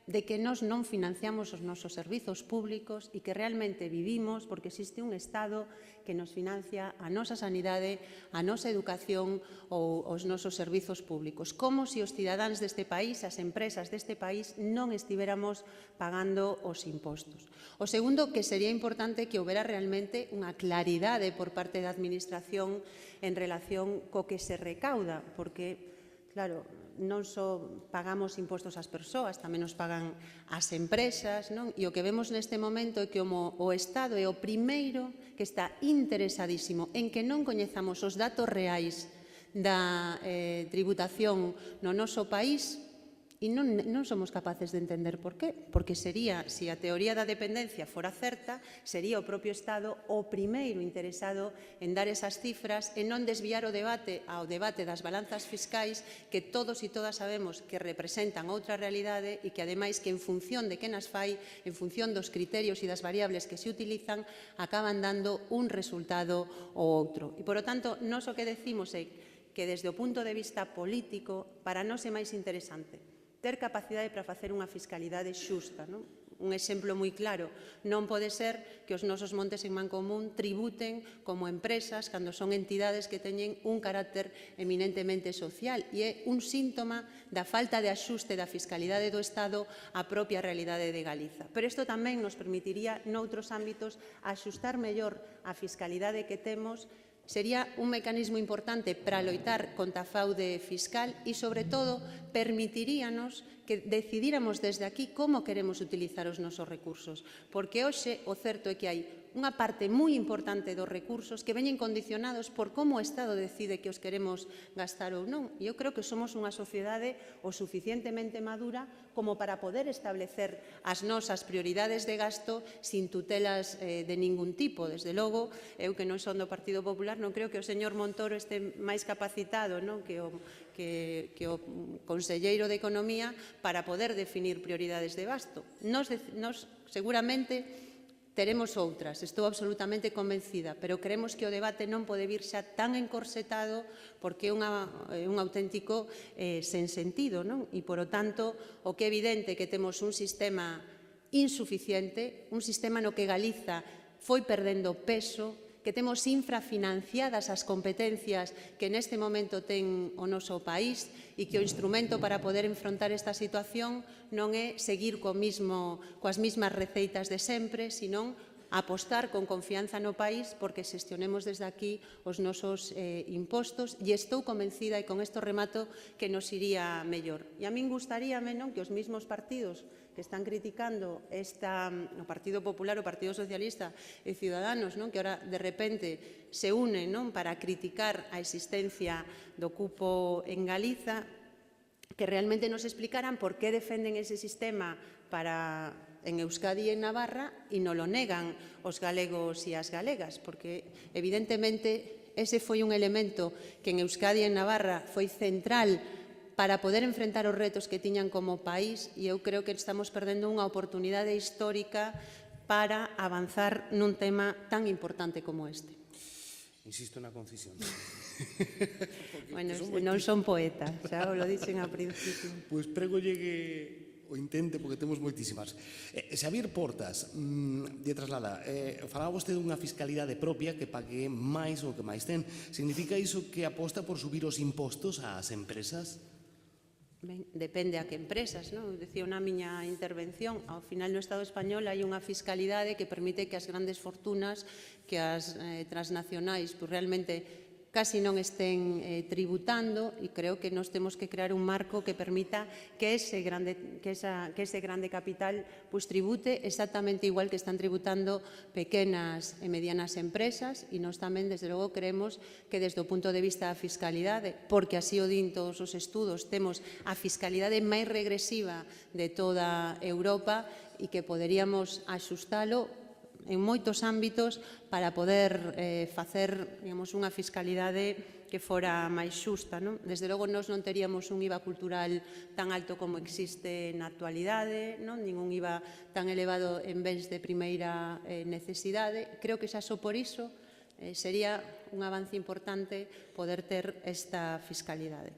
de que nós non financiamos os nosos servizos públicos e que realmente vivimos porque existe un Estado que nos financia a nosa sanidade, a nosa educación ou os nosos servizos públicos. Como se os cidadáns deste país, as empresas deste país, non estivéramos pagando os impostos. O segundo, que sería importante que houbera realmente unha claridade por parte da Administración en relación co que se recauda, porque claro, non só pagamos impostos ás persoas, tamén nos pagan as empresas, non? E o que vemos neste momento é que o Estado é o primeiro que está interesadísimo en que non coñezamos os datos reais da tributación no noso país. E non somos capaces de entender por qué. Porque sería, se a teoría da dependencia fora certa, sería o propio Estado o primeiro interesado en dar esas cifras e non desviar o debate ao debate das balanzas fiscais que todos e todas sabemos que representan outra realidade e que, ademais, que en función de quen as fai, en función dos criterios e das variables que se utilizan, acaban dando un resultado ou outro. E, por lo tanto, nós o que decimos é que, desde o punto de vista político, para nós é máis interesante ter capacidade para facer unha fiscalidade xusta, non? Un exemplo moi claro, non pode ser que os nosos montes en Mancomún tributen como empresas cando son entidades que teñen un carácter eminentemente social e é un síntoma da falta de axuste da fiscalidade do Estado á propia realidade de Galiza. Pero isto tamén nos permitiría, noutros ámbitos, axustar mellor a fiscalidade que temos. Sería un mecanismo importante para loitar contra a fraude fiscal e, sobre todo, permitiríanos que decidíramos desde aquí como queremos utilizar os nosos recursos. Porque hoxe o certo é que hai unha parte moi importante dos recursos que veñen condicionados por como o Estado decide que os queremos gastar ou non. E eu creo que somos unha sociedade o suficientemente madura como para poder establecer as nosas prioridades de gasto sin tutelas de ningún tipo. Desde logo, eu que non son do Partido Popular, non creo que o señor Montoro este máis capacitado, non, que o conselleiro de Economía para poder definir prioridades de gasto. Nos seguramente teremos outras, estou absolutamente convencida, pero creemos que o debate non pode vir xa tan encorsetado porque é un auténtico sensentido, non? E, por o tanto, o que é evidente que temos un sistema insuficiente, un sistema no que Galiza foi perdendo peso, que temos infrafinanciadas as competencias que neste momento ten o noso país e que o instrumento para poder enfrontar esta situación non é seguir coas mismas receitas de sempre, senón apostar con confianza no país porque xestionemos desde aquí os nosos impostos e estou convencida, e con isto remato, que nos iría mellor. E a min gustaríame, non, que os mismos partidos que están criticando o Partido Popular, o Partido Socialista e Ciudadanos, non, que ahora de repente se unen, non, para criticar a existencia do cupo en Galiza, que realmente nos explicaran por que defenden ese sistema en Euskadi e en Navarra e non lo negan os galegos e as galegas, porque evidentemente ese foi un elemento que en Euskadi e en Navarra foi central para poder enfrentar os retos que tiñan como país, e eu creo que estamos perdendo unha oportunidade histórica para avanzar nun tema tan importante como este. Insisto na concisión. Bueno, non son poeta, xa o lo dixen ao principio. Pois pregolle que o intente, porque temos moitísimas. Xavier Portas, de traslada, falaba vostede dunha fiscalidade propia que pague máis o que máis ten. Significa iso que aposta por subir os impostos ás empresas? Ben, depende a que empresas, non? Eu dicía na miña intervención, ao final no Estado español hai unha fiscalidade que permite que as grandes fortunas, que as transnacionais, realmente casi non estén tributando, e creo que nos temos que crear un marco que permita que ese grande capital pues, tribute exactamente igual que están tributando pequenas e medianas empresas, e nós tamén, desde logo, creemos que desde o punto de vista da fiscalidade, porque así o din todos os estudos, temos a fiscalidade máis regresiva de toda Europa e que poderíamos axustalo en moitos ámbitos para poder facer, digamos, unha fiscalidade que fora máis xusta. Non? Desde logo, nós non teríamos un IVA cultural tan alto como existe na actualidade, non? Nin un IVA tan elevado en bens de primeira necesidade. Creo que xa só por iso sería un avance importante poder ter esta fiscalidade.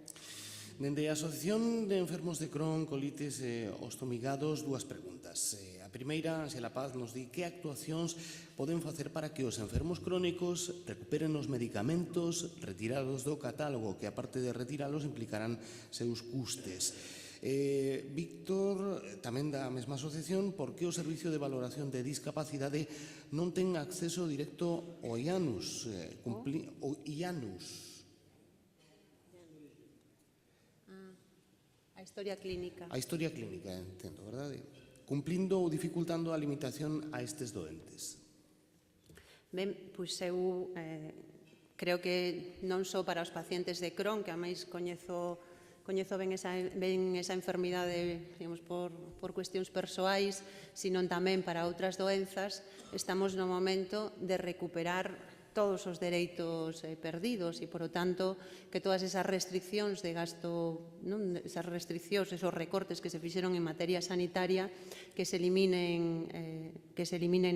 Dende a Asociación de Enfermos de Crohn, colitis e ostomigados, dúas preguntas. A primeira, Xela Paz, nos di que actuacións poden facer para que os enfermos crónicos recuperen os medicamentos retirados do catálogo, que aparte de retiralos implicarán seus custes. Víctor, tamén da mesma asociación, por que o Servicio de Valoración de Discapacidade non ten acceso directo ao IANUS? A historia clínica. A historia clínica, entendo, verdade? Cumplindo ou dificultando a limitación a estes doentes? Ben, pois eu creo que non só para os pacientes de Crohn, que a máis coñezo ben esa enfermidade, digamos, por cuestións persoais, sino tamén para outras doenzas, estamos no momento de recuperar todos os dereitos perdidos e, por lo tanto, que todas esas restriccións de gasto, esas restriccións, esos recortes que se fixeron en materia sanitaria, que se eliminen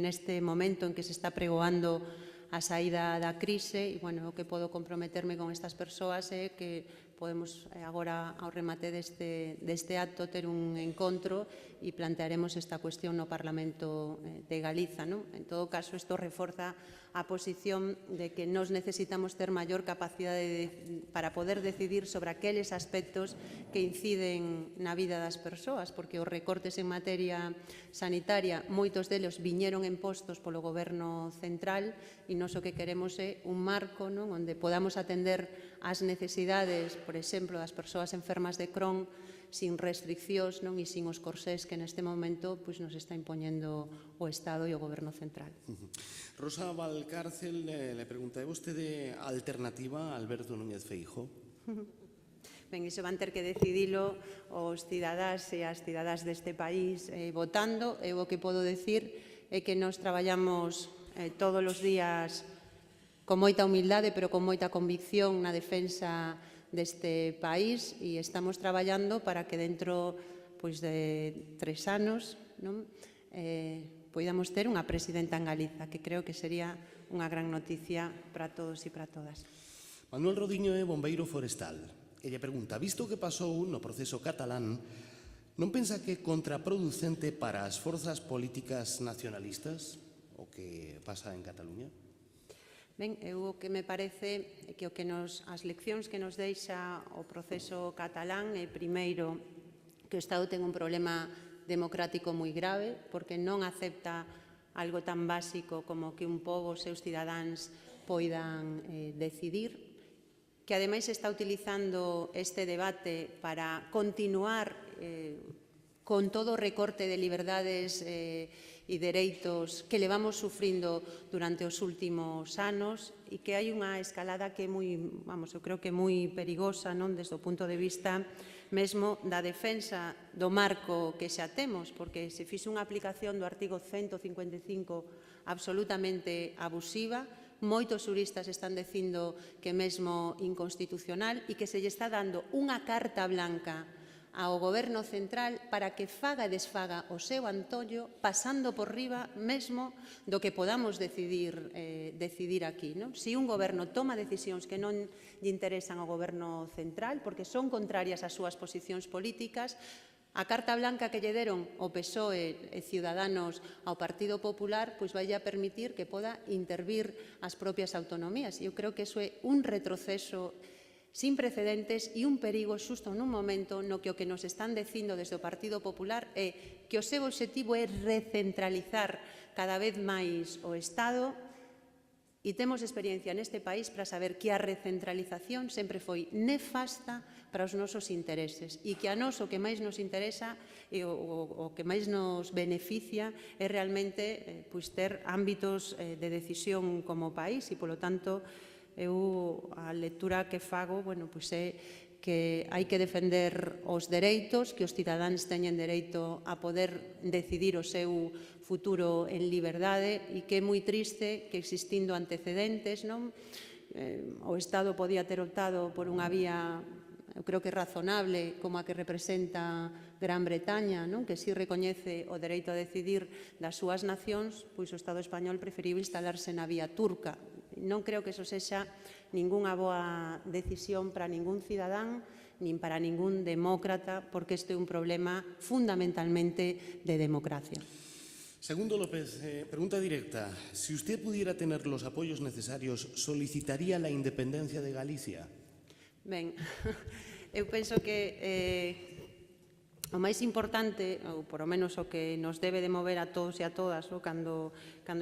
neste momento en que se está pregoando a saída da crise. E, bueno, o que podo comprometerme con estas persoas é que podemos agora, ao remate deste acto, ter un encontro e plantearemos esta cuestión no Parlamento de Galiza. En todo caso, isto reforza a posición de que nos necesitamos ter maior capacidade para poder decidir sobre aqueles aspectos que inciden na vida das persoas, porque os recortes en materia sanitaria, moitos deles viñeron impostos polo Goberno central, e nós o que queremos é un marco onde podamos atender as necesidades, por exemplo, das persoas enfermas de Crohn, sin restriccións e sin os corsés que neste momento nos está impoñendo o Estado e o Goberno central. Rosa Valcárcel, le pregunta, é vostede a alternativa a Alberto Núñez Feijóo? Ben, iso van ter que decidilo os cidadás e as cidadás deste país votando. Eu o que podo decir é que nós traballamos todos os días con moita humildade, pero con moita convicción na defensa deste país, e estamos traballando para que dentro de 3 anos poidamos ter unha presidenta en Galiza, que creo que sería unha gran noticia para todos e para todas. Manuel Rodiño é bombeiro forestal. Ella pregunta, visto o que pasou no proceso catalán, non pensa que é contraproducente para as forzas políticas nacionalistas o que pasa en Cataluña? Ben, o que me parece é que as leccións que nos deixa o proceso catalán é, primeiro, que o Estado ten un problema democrático moi grave, porque non acepta algo tan básico como que un pobo, os seus cidadáns, poidan decidir, que ademais está utilizando este debate para continuar con todo o recorte de liberdades e dereitos que levamos sufrindo durante os últimos anos, e que hai unha escalada que é moi, eu creo que é moi perigosa, desde o punto de vista mesmo da defensa do marco que xa temos, porque se fixe unha aplicación do artigo 155 absolutamente abusiva. Moitos xuristas están dicindo que mesmo inconstitucional, e que se lle está dando unha carta blanca ao Goberno central para que faga e desfaga o seu antollo, pasando por riba mesmo do que podamos decidir aquí. Se un goberno toma decisións que non lle interesan ao Goberno central, porque son contrarias ás súas posicións políticas, a carta blanca que lle deron o PSOE e Ciudadanos ao Partido Popular vai a permitir que poda intervir as propias autonomías. Eu creo que iso é un retroceso sin precedentes e un perigo xusto nun momento no que o que nos están dicindo desde o Partido Popular é que o seu obxectivo é recentralizar cada vez máis o Estado, E temos experiencia neste país para saber que a recentralización sempre foi nefasta para os nosos intereses e que a nós o que máis nos interesa e o que máis nos beneficia é realmente ter ámbitos de decisión como país e, polo tanto, eu a lectura que fago é que hai que defender os dereitos, que os cidadáns teñen dereito a poder decidir o seu futuro en liberdade e que é moi triste que existindo antecedentes, o Estado podía ter optado por unha vía, eu creo que razonable, como a que representa Gran Bretaña, que si recoñece o dereito a decidir das súas nacións, pois o Estado español preferiu instalarse na vía turca. Non creo que eso sexa ningunha boa decisión para ningún cidadán, nin para ningún demócrata, porque este é un problema fundamentalmente de democracia. Segundo López, pregunta directa. Si usted pudiera tener los apoyos necesarios, ¿solicitaría la independencia de Galicia? Ben, eu penso que o máis importante, ou por lo menos o que nos debe de mover a todos e a todas cando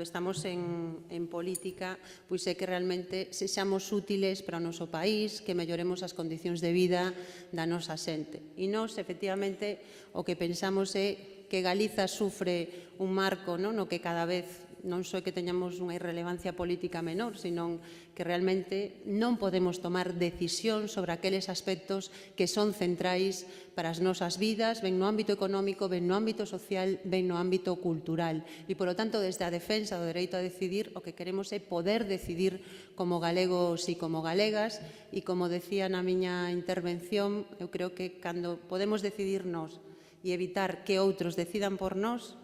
estamos en política, pois é que realmente sexamos útiles para o noso país, que melloremos as condicións de vida da nosa xente. E nós, efectivamente, o que pensamos é que Galiza sufre un marco no que cada vez non só que teñamos unha irrelevancia política menor, sino que realmente non podemos tomar decisión sobre aqueles aspectos que son centrais para as nosas vidas, ben no ámbito económico, ben no ámbito social, ben no ámbito cultural. E, polo tanto, desde a defensa do dereito a decidir, o que queremos é poder decidir como galegos e como galegas, e como decía na miña intervención, eu creo que cando podemos decidirnos e evitar que outros decidan por nós,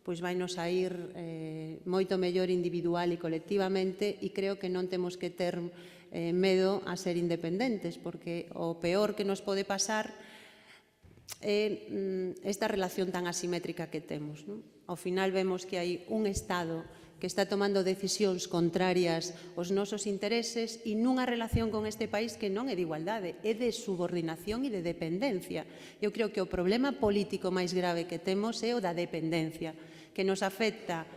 pois vai nos a ir moito mellor individual e colectivamente, e creo que non temos que ter medo a ser independentes, porque o peor que nos pode pasar é esta relación tan asimétrica que temos. Ao final vemos que hai un Estado que está tomando decisións contrarias aos nosos intereses e nunha relación con este país que non é de igualdade, é de subordinación e de dependencia. Eu creo que o problema político máis grave que temos é o da dependencia, que nos afecta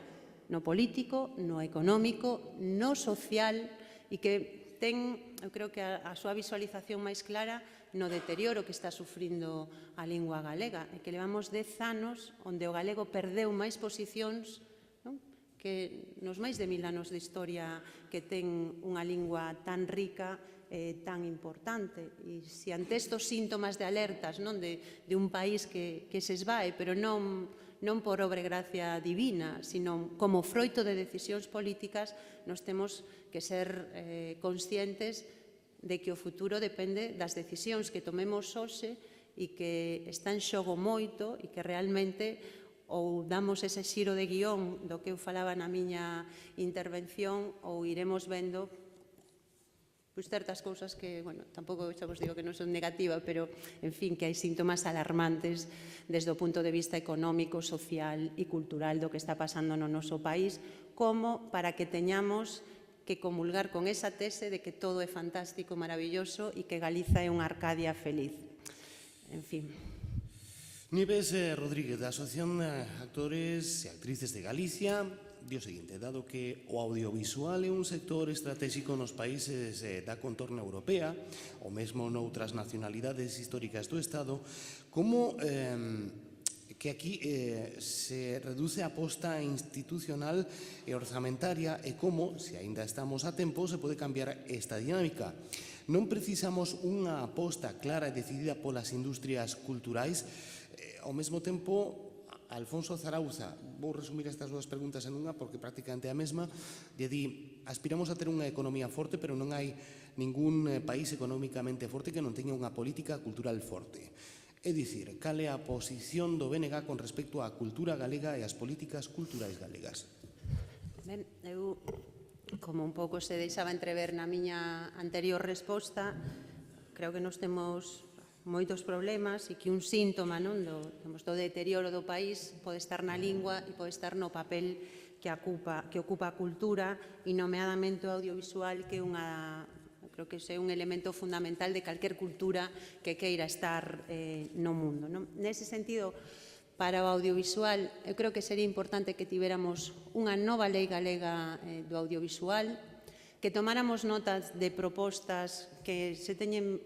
no político, no económico, no social e que ten, eu creo que a súa visualización máis clara no deterioro que está sufrindo a lingua galega, e que levamos 10 anos onde o galego perdeu máis posicións que nos máis de 1000 anos de historia que ten unha lingua tan rica e tan importante. E se ante estes síntomas de alertas de un país que se esvae, pero non por obra e gracia divina, sino como froito de decisións políticas, nos temos que ser conscientes de que o futuro depende das decisións que tomemos hoxe e que está en xogo moito e que realmente ou damos ese xiro de guión do que eu falaba na miña intervención ou iremos vendo certas cousas que, tampouco xa vos digo que non son negativa, pero, en fin, que hai síntomas alarmantes desde o punto de vista económico, social e cultural do que está pasando no noso país, como para que teñamos que comulgar con esa tese de que todo é fantástico, maravilloso e que Galiza é unha Arcadia feliz. En fin. Nieves Rodríguez, da Asociación de Actores e Actrices de Galicia, di o seguinte: dado que o audiovisual é un sector estratégico nos países da contorna europea, ou mesmo noutras nacionalidades históricas do Estado, como que aquí se reduce a aposta institucional e orzamentaria e como, se aínda estamos a tempo, se pode cambiar esta dinámica. Non precisamos unha aposta clara e decidida polas industrias culturais. Ao mesmo tempo, Alfonso Zarauza, vou resumir estas dúas preguntas en unha porque prácticamente é a mesma, lle di, aspiramos a ter unha economía forte, pero non hai ningún país económicamente forte que non teña unha política cultural forte. É dicir, cal é a posición do BNG con respecto á cultura galega e ás políticas culturais galegas? Ben, eu, como un pouco se deixaba entrever na miña anterior resposta, creo que nos temos moitos problemas e que un síntoma do deterioro do país pode estar na lingua e pode estar no papel que ocupa a cultura e nomeadamente o audiovisual, que é creo que é un elemento fundamental de calquer cultura que queira estar no mundo. Nese sentido, para o audiovisual, eu creo que sería importante que tivéramos unha nova lei galega do audiovisual, que tomáramos notas de propostas que se teñen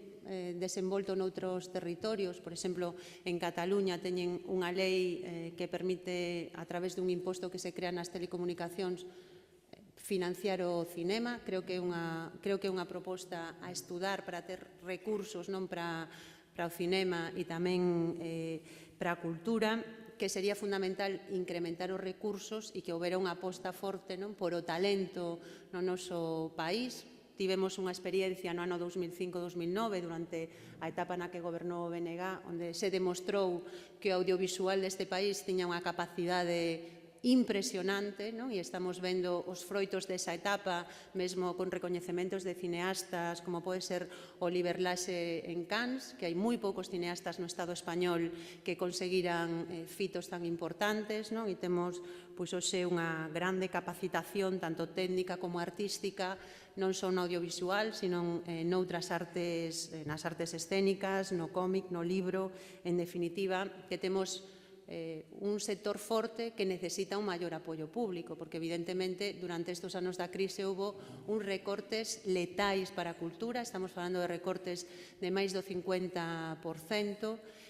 desenvolto noutros territorios. Por exemplo, en Cataluña teñen unha lei que permite, a través dun imposto que se crea nas telecomunicacións, financiar o cinema. Creo que é unha proposta a estudar para ter recursos non para o cinema e tamén para a cultura, que sería fundamental incrementar os recursos e que houbera unha aposta forte non por o talento no noso país. Tivemos unha experiencia no ano 2005-2009 durante a etapa na que gobernou o BNG, onde se demostrou que o audiovisual deste país tiña unha capacidade impresionante, non? E estamos vendo os froitos desa etapa, mesmo con recoñecementos de cineastas, como pode ser Oliver Laxe en Cannes, que hai moi poucos cineastas no Estado español que conseguiran fitos tan importantes, non? E temos, pois, hoxe unha grande capacitación, tanto técnica como artística, non só no audiovisual, sino noutras artes, nas artes escénicas, no cómic, no libro, en definitiva, que temos un sector forte que necesita un maior apoio público, porque evidentemente durante estes anos da crise houve uns recortes letais para a cultura, estamos falando de recortes de máis do 50%,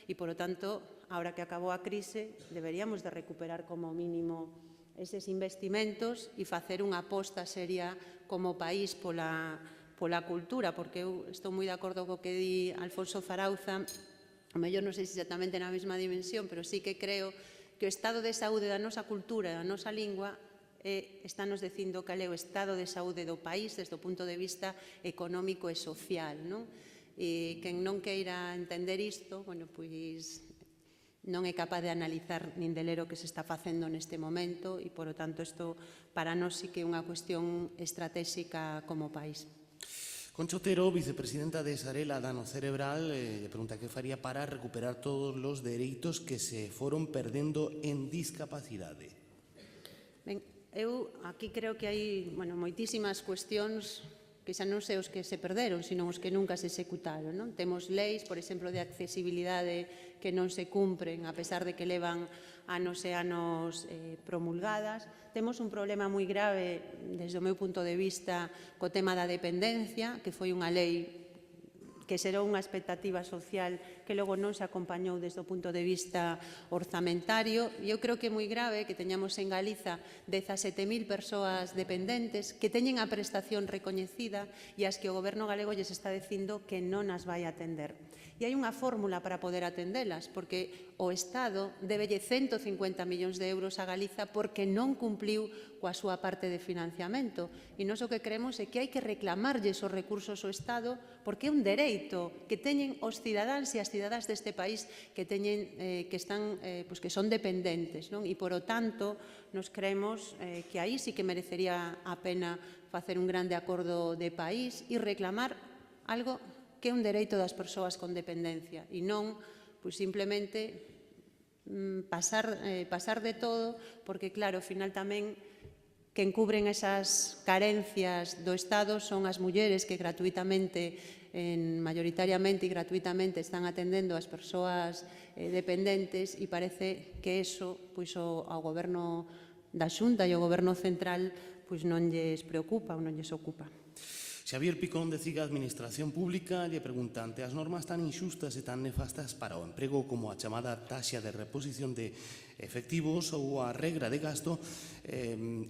e, por lo tanto, agora que acabou a crise, deberíamos de recuperar como mínimo eses investimentos e facer unha aposta seria como país pola cultura, porque eu estou moi de acordo co que di Alfonso Zarauza. O mellor non sei se exactamente na mesma dimensión, pero sí que creo que o estado de saúde da nosa cultura e da nosa lingua estános dicindo cal é o estado de saúde do país desde o punto de vista económico e social, non? E quen non queira entender isto, bueno, pois non é capaz de analizar nin de ler o que se está facendo neste momento e, por lo tanto, isto para nós sí que é unha cuestión estratégica como país. Concha Otero, vicepresidenta de Sarela Dano Cerebral, le pregunta que faría para recuperar todos os dereitos que se foron perdendo en discapacidade. Ben, eu aquí creo que hai moitísimas cuestións que xa non sei os que se perderon, sino os que nunca se executaron, non? Temos leis, por exemplo, de accesibilidade que non se cumpren, a pesar de que levan anos e anos promulgadas. Temos un problema moi grave, desde o meu punto de vista, co tema da dependencia, que foi unha lei que xerou unha expectativa social que logo non se acompañou desde o punto de vista orzamentario. E eu creo que é moi grave que teñamos en Galiza 17.000 persoas dependentes que teñen a prestación recoñecida e as que o goberno galego lles está dicindo que non as vai atender. E hai unha fórmula para poder atendelas, porque o Estado debelle 150 millóns de euros a Galiza porque non cumpliu coa súa parte de financiamento. E nós o que creemos é que hai que reclamarlles os recursos ao Estado porque é un dereito que teñen os cidadáns e as cidadás deste país que son dependentes, non? E, por o tanto, nos creemos que aí sí que merecería a pena facer un grande acordo de país e reclamar algo que é un dereito das persoas con dependencia e non simplemente pasar de todo, porque, claro, ao final tamén quen cubren esas carencias do Estado son as mulleres que gratuitamente, mayoritariamente e gratuitamente están atendendo as persoas dependentes e parece que eso ao goberno da Xunta e ao goberno central non lles preocupa ou non lles ocupa. Xavier Picón de CIGA Administración Pública lle pregunta: ante as normas tan inxustas e tan nefastas para o emprego como a chamada taxa de reposición de efectivos ou a regra de gasto,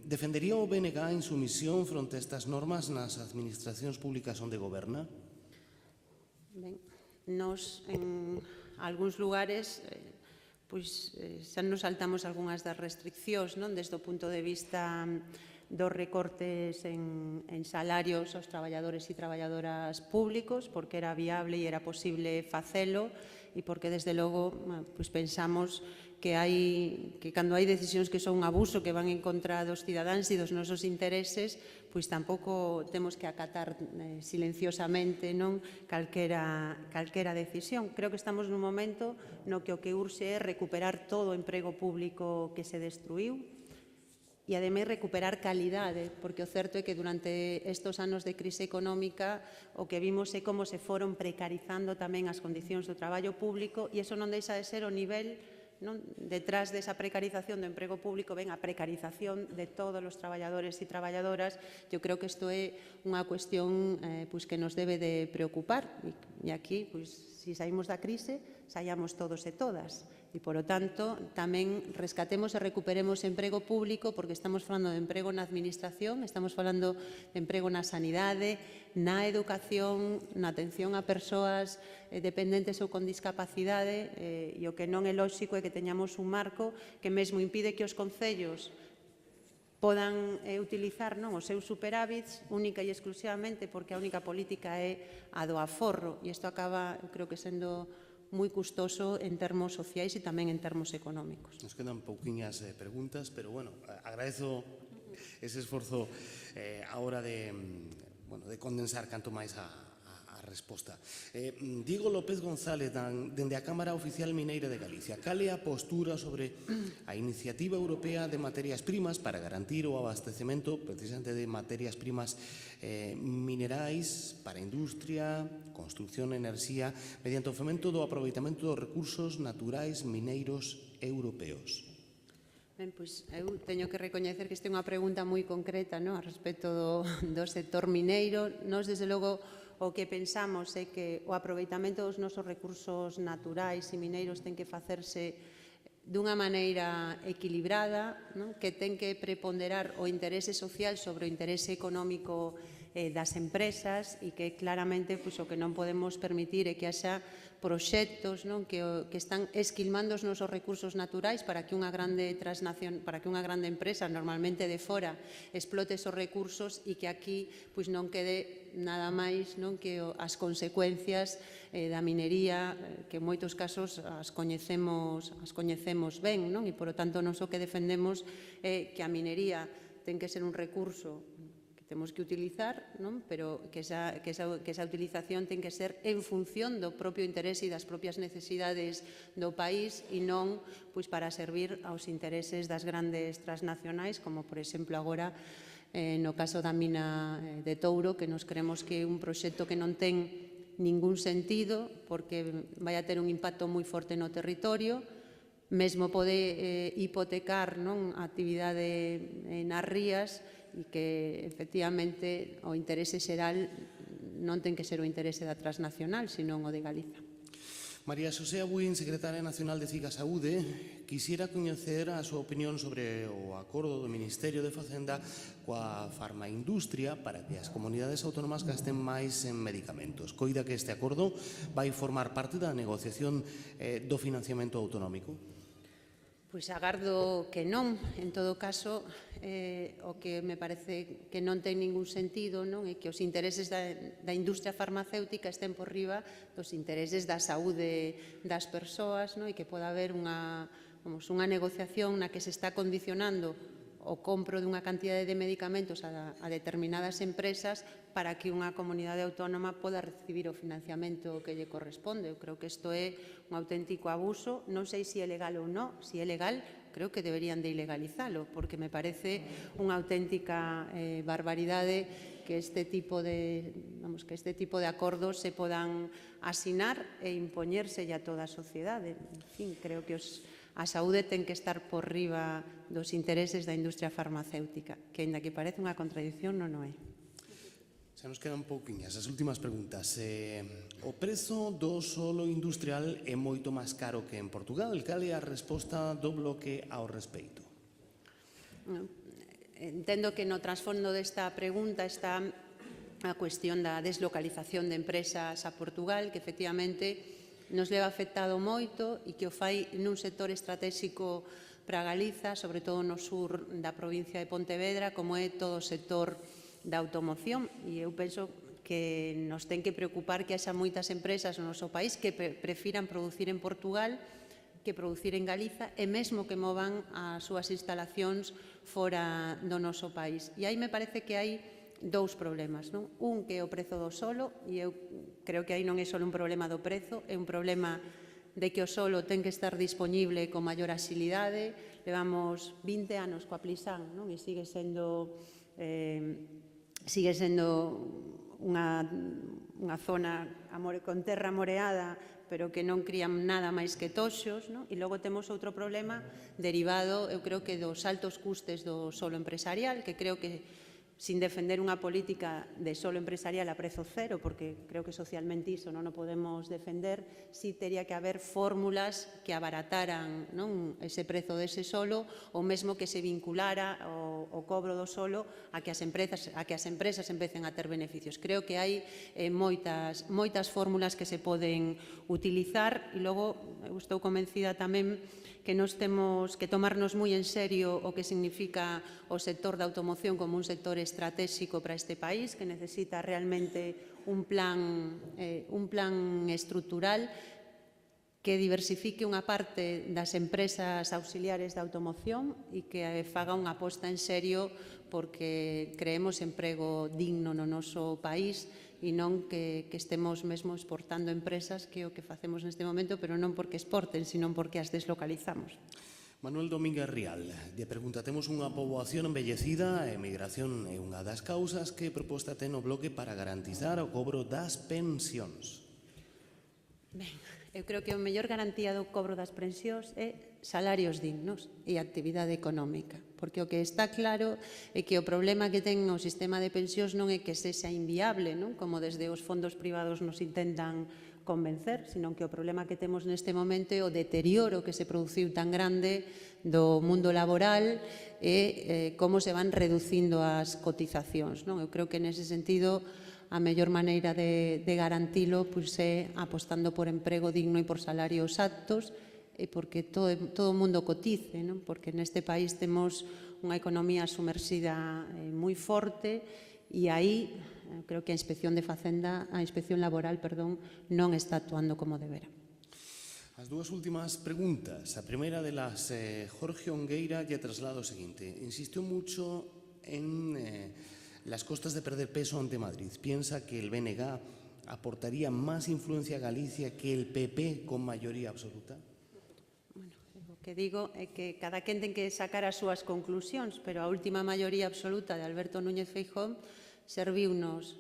defendería o BNG en sumisión fronte a estas normas nas administracións públicas onde goberna? Ben, nos en algúns lugares xa nos saltamos algunhas das restriccións, non, desde o punto de vista dos recortes en salarios aos traballadores e traballadoras públicos, porque era viable e era posible facelo, e porque, desde logo, pensamos que cando hai decisións que son un abuso, que van en contra dos cidadáns e dos nosos intereses, tampouco temos que acatar silenciosamente calquera decisión. Creo que estamos nun momento no que o que urxe é recuperar todo o emprego público que se destruiu, e, ademais, recuperar calidade, porque o certo é que durante estes anos de crise económica o que vimos é como se foron precarizando tamén as condicións do traballo público, e iso non deixa de ser o nivel non? Detrás desa precarización do emprego público ven a precarización de todos os traballadores e traballadoras. Eu creo que isto é unha cuestión pois, que nos debe de preocupar e aquí, pois, se saímos da crise, saíamos todos e todas. E, por lo tanto, tamén rescatemos e recuperemos emprego público, porque estamos falando de emprego na administración, estamos falando de emprego na sanidade, na educación, na atención a persoas dependentes ou con discapacidade, e o que non é lóxico é que teñamos un marco que mesmo impide que os concellos podan utilizar os seus superávits única e exclusivamente porque a única política é a do aforro, e isto acaba, eu creo que sendo moi custoso en termos sociais e tamén en termos económicos. Nos quedan pouquiñas preguntas, pero, bueno, agradezo ese esforzo a hora de condensar canto máis a resposta. Diego López González, dende a Cámara Oficial Mineira de Galicia, cal é a postura sobre a iniciativa europea de materias primas para garantir o abastecemento precisamente de materias primas minerais para a industria, construcción e enerxía mediante o fomento do aproveitamento dos recursos naturais mineiros europeos? Ben, pois, eu teño que recoñecer que esta é unha pregunta moi concreta a respecto do sector mineiro. Nos, desde logo, o que pensamos é que o aproveitamento dos nosos recursos naturais e mineiros ten que facerse dunha maneira equilibrada, que ten que preponderar o interese social sobre o interese económico das empresas e que claramente o que non podemos permitir é que haxa proxectos que están esquilmando os nosos recursos naturais para que unha grande empresa normalmente de fora explote esos recursos e que aquí non quede nada máis que as consecuencias da minería que en moitos casos as coñecemos ben e, por lo tanto, nós o que defendemos é que a minería ten que ser un recurso temos que utilizar, pero que esa utilización ten que ser en función do propio interese e das propias necesidades do país e non para servir aos intereses das grandes transnacionais, como, por exemplo, agora no caso da mina de Touro, que nos creemos que é un proxecto que non ten ningún sentido porque vai a ter un impacto moi forte no territorio, mesmo pode hipotecar a actividade nas rías e que, efectivamente, o interese xeral non ten que ser o interese da transnacional, senón o de Galiza. María Xosé Abuín, secretaria nacional de Ciga Saúde, quixera coñecer a súa opinión sobre o acordo do Ministerio de Facenda coa farmaindustria para que as comunidades autónomas gasten máis en medicamentos. Coida que este acordo vai formar parte da negociación do financiamento autonómico? Pois agardo que non. En todo caso, o que me parece que non ten ningún sentido é que os intereses da industria farmacéutica estén por riba dos intereses da saúde das persoas e que poda haber unha negociación na que se está condicionando o compro dunha cantidade de medicamentos a determinadas empresas para que unha comunidade autónoma poda recibir o financiamento que lle corresponde. Eu creo que isto é un auténtico abuso. Non sei se é legal ou non. Se é legal, creo que deberían de ilegalizalo, porque me parece unha auténtica barbaridade que este tipo de acordos se podan asinar e impoñerse a toda a sociedade. En fin, creo que a saúde ten que estar por riba dos intereses da industria farmacéutica, que, aínda que parece unha contradición, non o é. Xa nos quedan pouquiñas. As últimas preguntas. O prezo do solo industrial é moito máis caro que en Portugal. Cal é a resposta do Bloque ao respecto? Entendo que no trasfondo desta pregunta está a cuestión da deslocalización de empresas a Portugal, que efectivamente nos leva afectado moito e que o fai nun sector estratégico para Galiza, sobre todo no sur da provincia de Pontevedra, como é todo o sector da automoción. E eu penso que nos ten que preocupar que haxa moitas empresas no noso país que prefiran producir en Portugal que producir en Galiza e mesmo que movan as súas instalacións fora do noso país. E aí me parece que hai dous problemas, un que é o prezo do solo, e eu creo que aí non é só un problema do prezo, é un problema de que o solo ten que estar disponible con maior axilidade. Levamos 20 anos coa Plisán e sigue sendo unha zona con terra moreada pero que non crían nada máis que toxos, non? E logo temos outro problema derivado, eu creo que dos altos custes do solo empresarial, que creo que sin defender unha política de solo empresarial a prezo cero, porque creo que socialmente iso non o podemos defender, si teria que haber fórmulas que abarataran, non, ese prezo dese solo, ou mesmo que se vinculara o cobro do solo a que as empresas empecen a ter beneficios. Creo que hai moitas fórmulas que se poden utilizar e logo eu estou convencida tamén que nos temos que tomarnos moi en serio o que significa o sector da automoción como un sector estratégico para este país, que necesita realmente un plan estrutural que diversifique unha parte das empresas auxiliares da automoción e que faga unha aposta en serio porque creemos emprego digno no noso país e non que estemos mesmo exportando empresas, que é o que facemos neste momento, pero non porque exporten, sino porque as deslocalizamos. Manuel Domínguez Rial, lle pregunta, temos unha poboación envellecida, a emigración é unha das causas, que proposta ten o Bloque para garantizar o cobro das pensións? Ben, eu creo que a mellor garantía do cobro das pensións é salarios dignos e actividade económica, porque o que está claro é que o problema que ten o sistema de pensións non é que sexa inviable, non? Como desde os fondos privados nos intentan convencer, sino que o problema que temos neste momento é o deterioro que se produciu tan grande do mundo laboral e como se van reducindo as cotizacións, non? Eu creo que nese sentido a mellor maneira de garantilo é apostando por emprego digno e por salarios altos e porque todo o mundo cotice, non? Porque neste país temos unha economía sumersida moi forte e aí creo que a Inspección Laboral, non está actuando como debera. As dúas últimas preguntas. A primeira delas, Jorge Ongueira lle traslado o seguinte. Insistió mucho en las costas de perder peso ante Madrid. Piensa que el BNG aportaría más influencia a Galicia que el PP con mayoría absoluta? O que digo é que cada quen ten que sacar as súas conclusións, pero a última maioría absoluta de Alberto Núñez Feijóo serviunos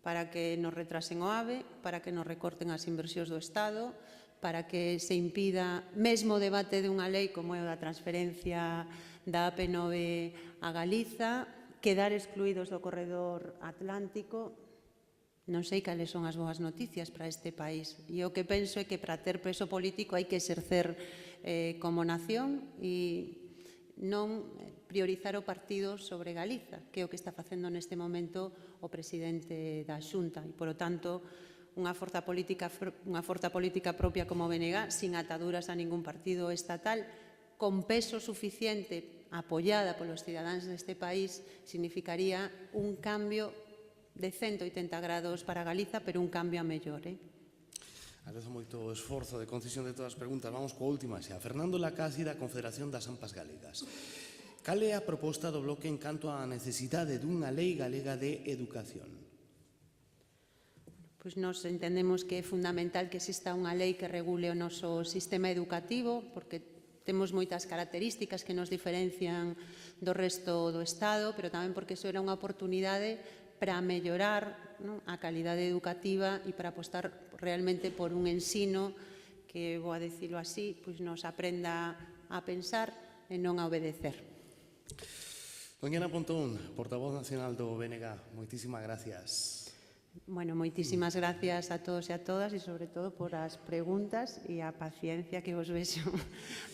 para que nos retrasen o AVE, para que nos recorten as inversións do Estado, para que se impida mesmo o debate dunha lei como é o da transferencia da AP9 a Galiza, quedar excluídos do corredor atlántico. Non sei cales son as boas noticias para este país. E o que penso é que para ter peso político hai que exercer como nación e non priorizar o partido sobre Galiza, que é o que está facendo neste momento o presidente da Xunta. E, polo tanto, unha forza política propia como BNG, sin ataduras a ningún partido estatal, con peso suficiente, apoiada polos cidadáns deste país, significaría un cambio de 180 grados para Galiza, pero un cambio a mellor. Agradezo moito o esforzo de concisión de todas as preguntas. Vamos coa última xa. Fernando Lacasi, da Confederación das AMPAs Galegas. Cal é a proposta do Bloque en canto á necesidade dunha lei galega de educación? Pois nos entendemos que é fundamental que exista unha lei que regule o noso sistema educativo, porque temos moitas características que nos diferencian do resto do Estado, pero tamén porque iso era unha oportunidade para mellorar a calidade educativa e para apostar realmente por un ensino que, vou a dicilo así, nos aprenda a pensar e non a obedecer. Doña Ana Pontón, portavoz nacional do BNG, moitísimas gracias. Bueno, moitísimas gracias a todos e a todas e sobre todo por as preguntas e a paciencia que vos vexo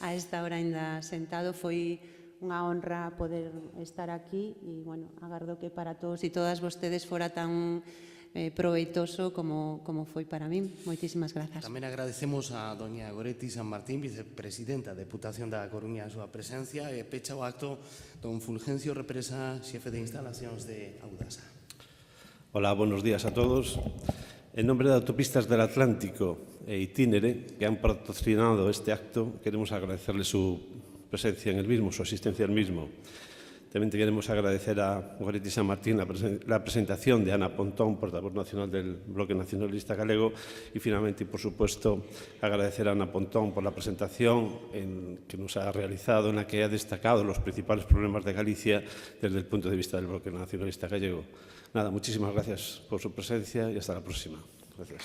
a esta hora ainda sentado. Foi unha honra poder estar aquí e, bueno, agardo que para todos e todas vostedes fora tan proveitoso como foi para min. Moitísimas grazas. Tamén agradecemos a doña Goretti San Martín, vicepresidenta da Deputación da Coruña, a súa presencia, e pecha o acto don Fulgencio Represa, xefe de instalacións de Audasa. Hola, buenos días a todos. En nombre de Autopistas del Atlántico e Itinere, que han patrocinado este acto, queremos agradecerle su presencia en el mismo, su asistencia al mismo. También queremos agradecer a Goretti San Martín la presentación de Ana Pontón, portavoz nacional del Bloque Nacionalista Galego, y finalmente, por supuesto, agradecer a Ana Pontón por la presentación que nos ha realizado, en la que ha destacado los principales problemas de Galicia desde el punto de vista del Bloque Nacionalista Gallego. Nada, muchísimas gracias por su presencia y hasta la próxima. Gracias.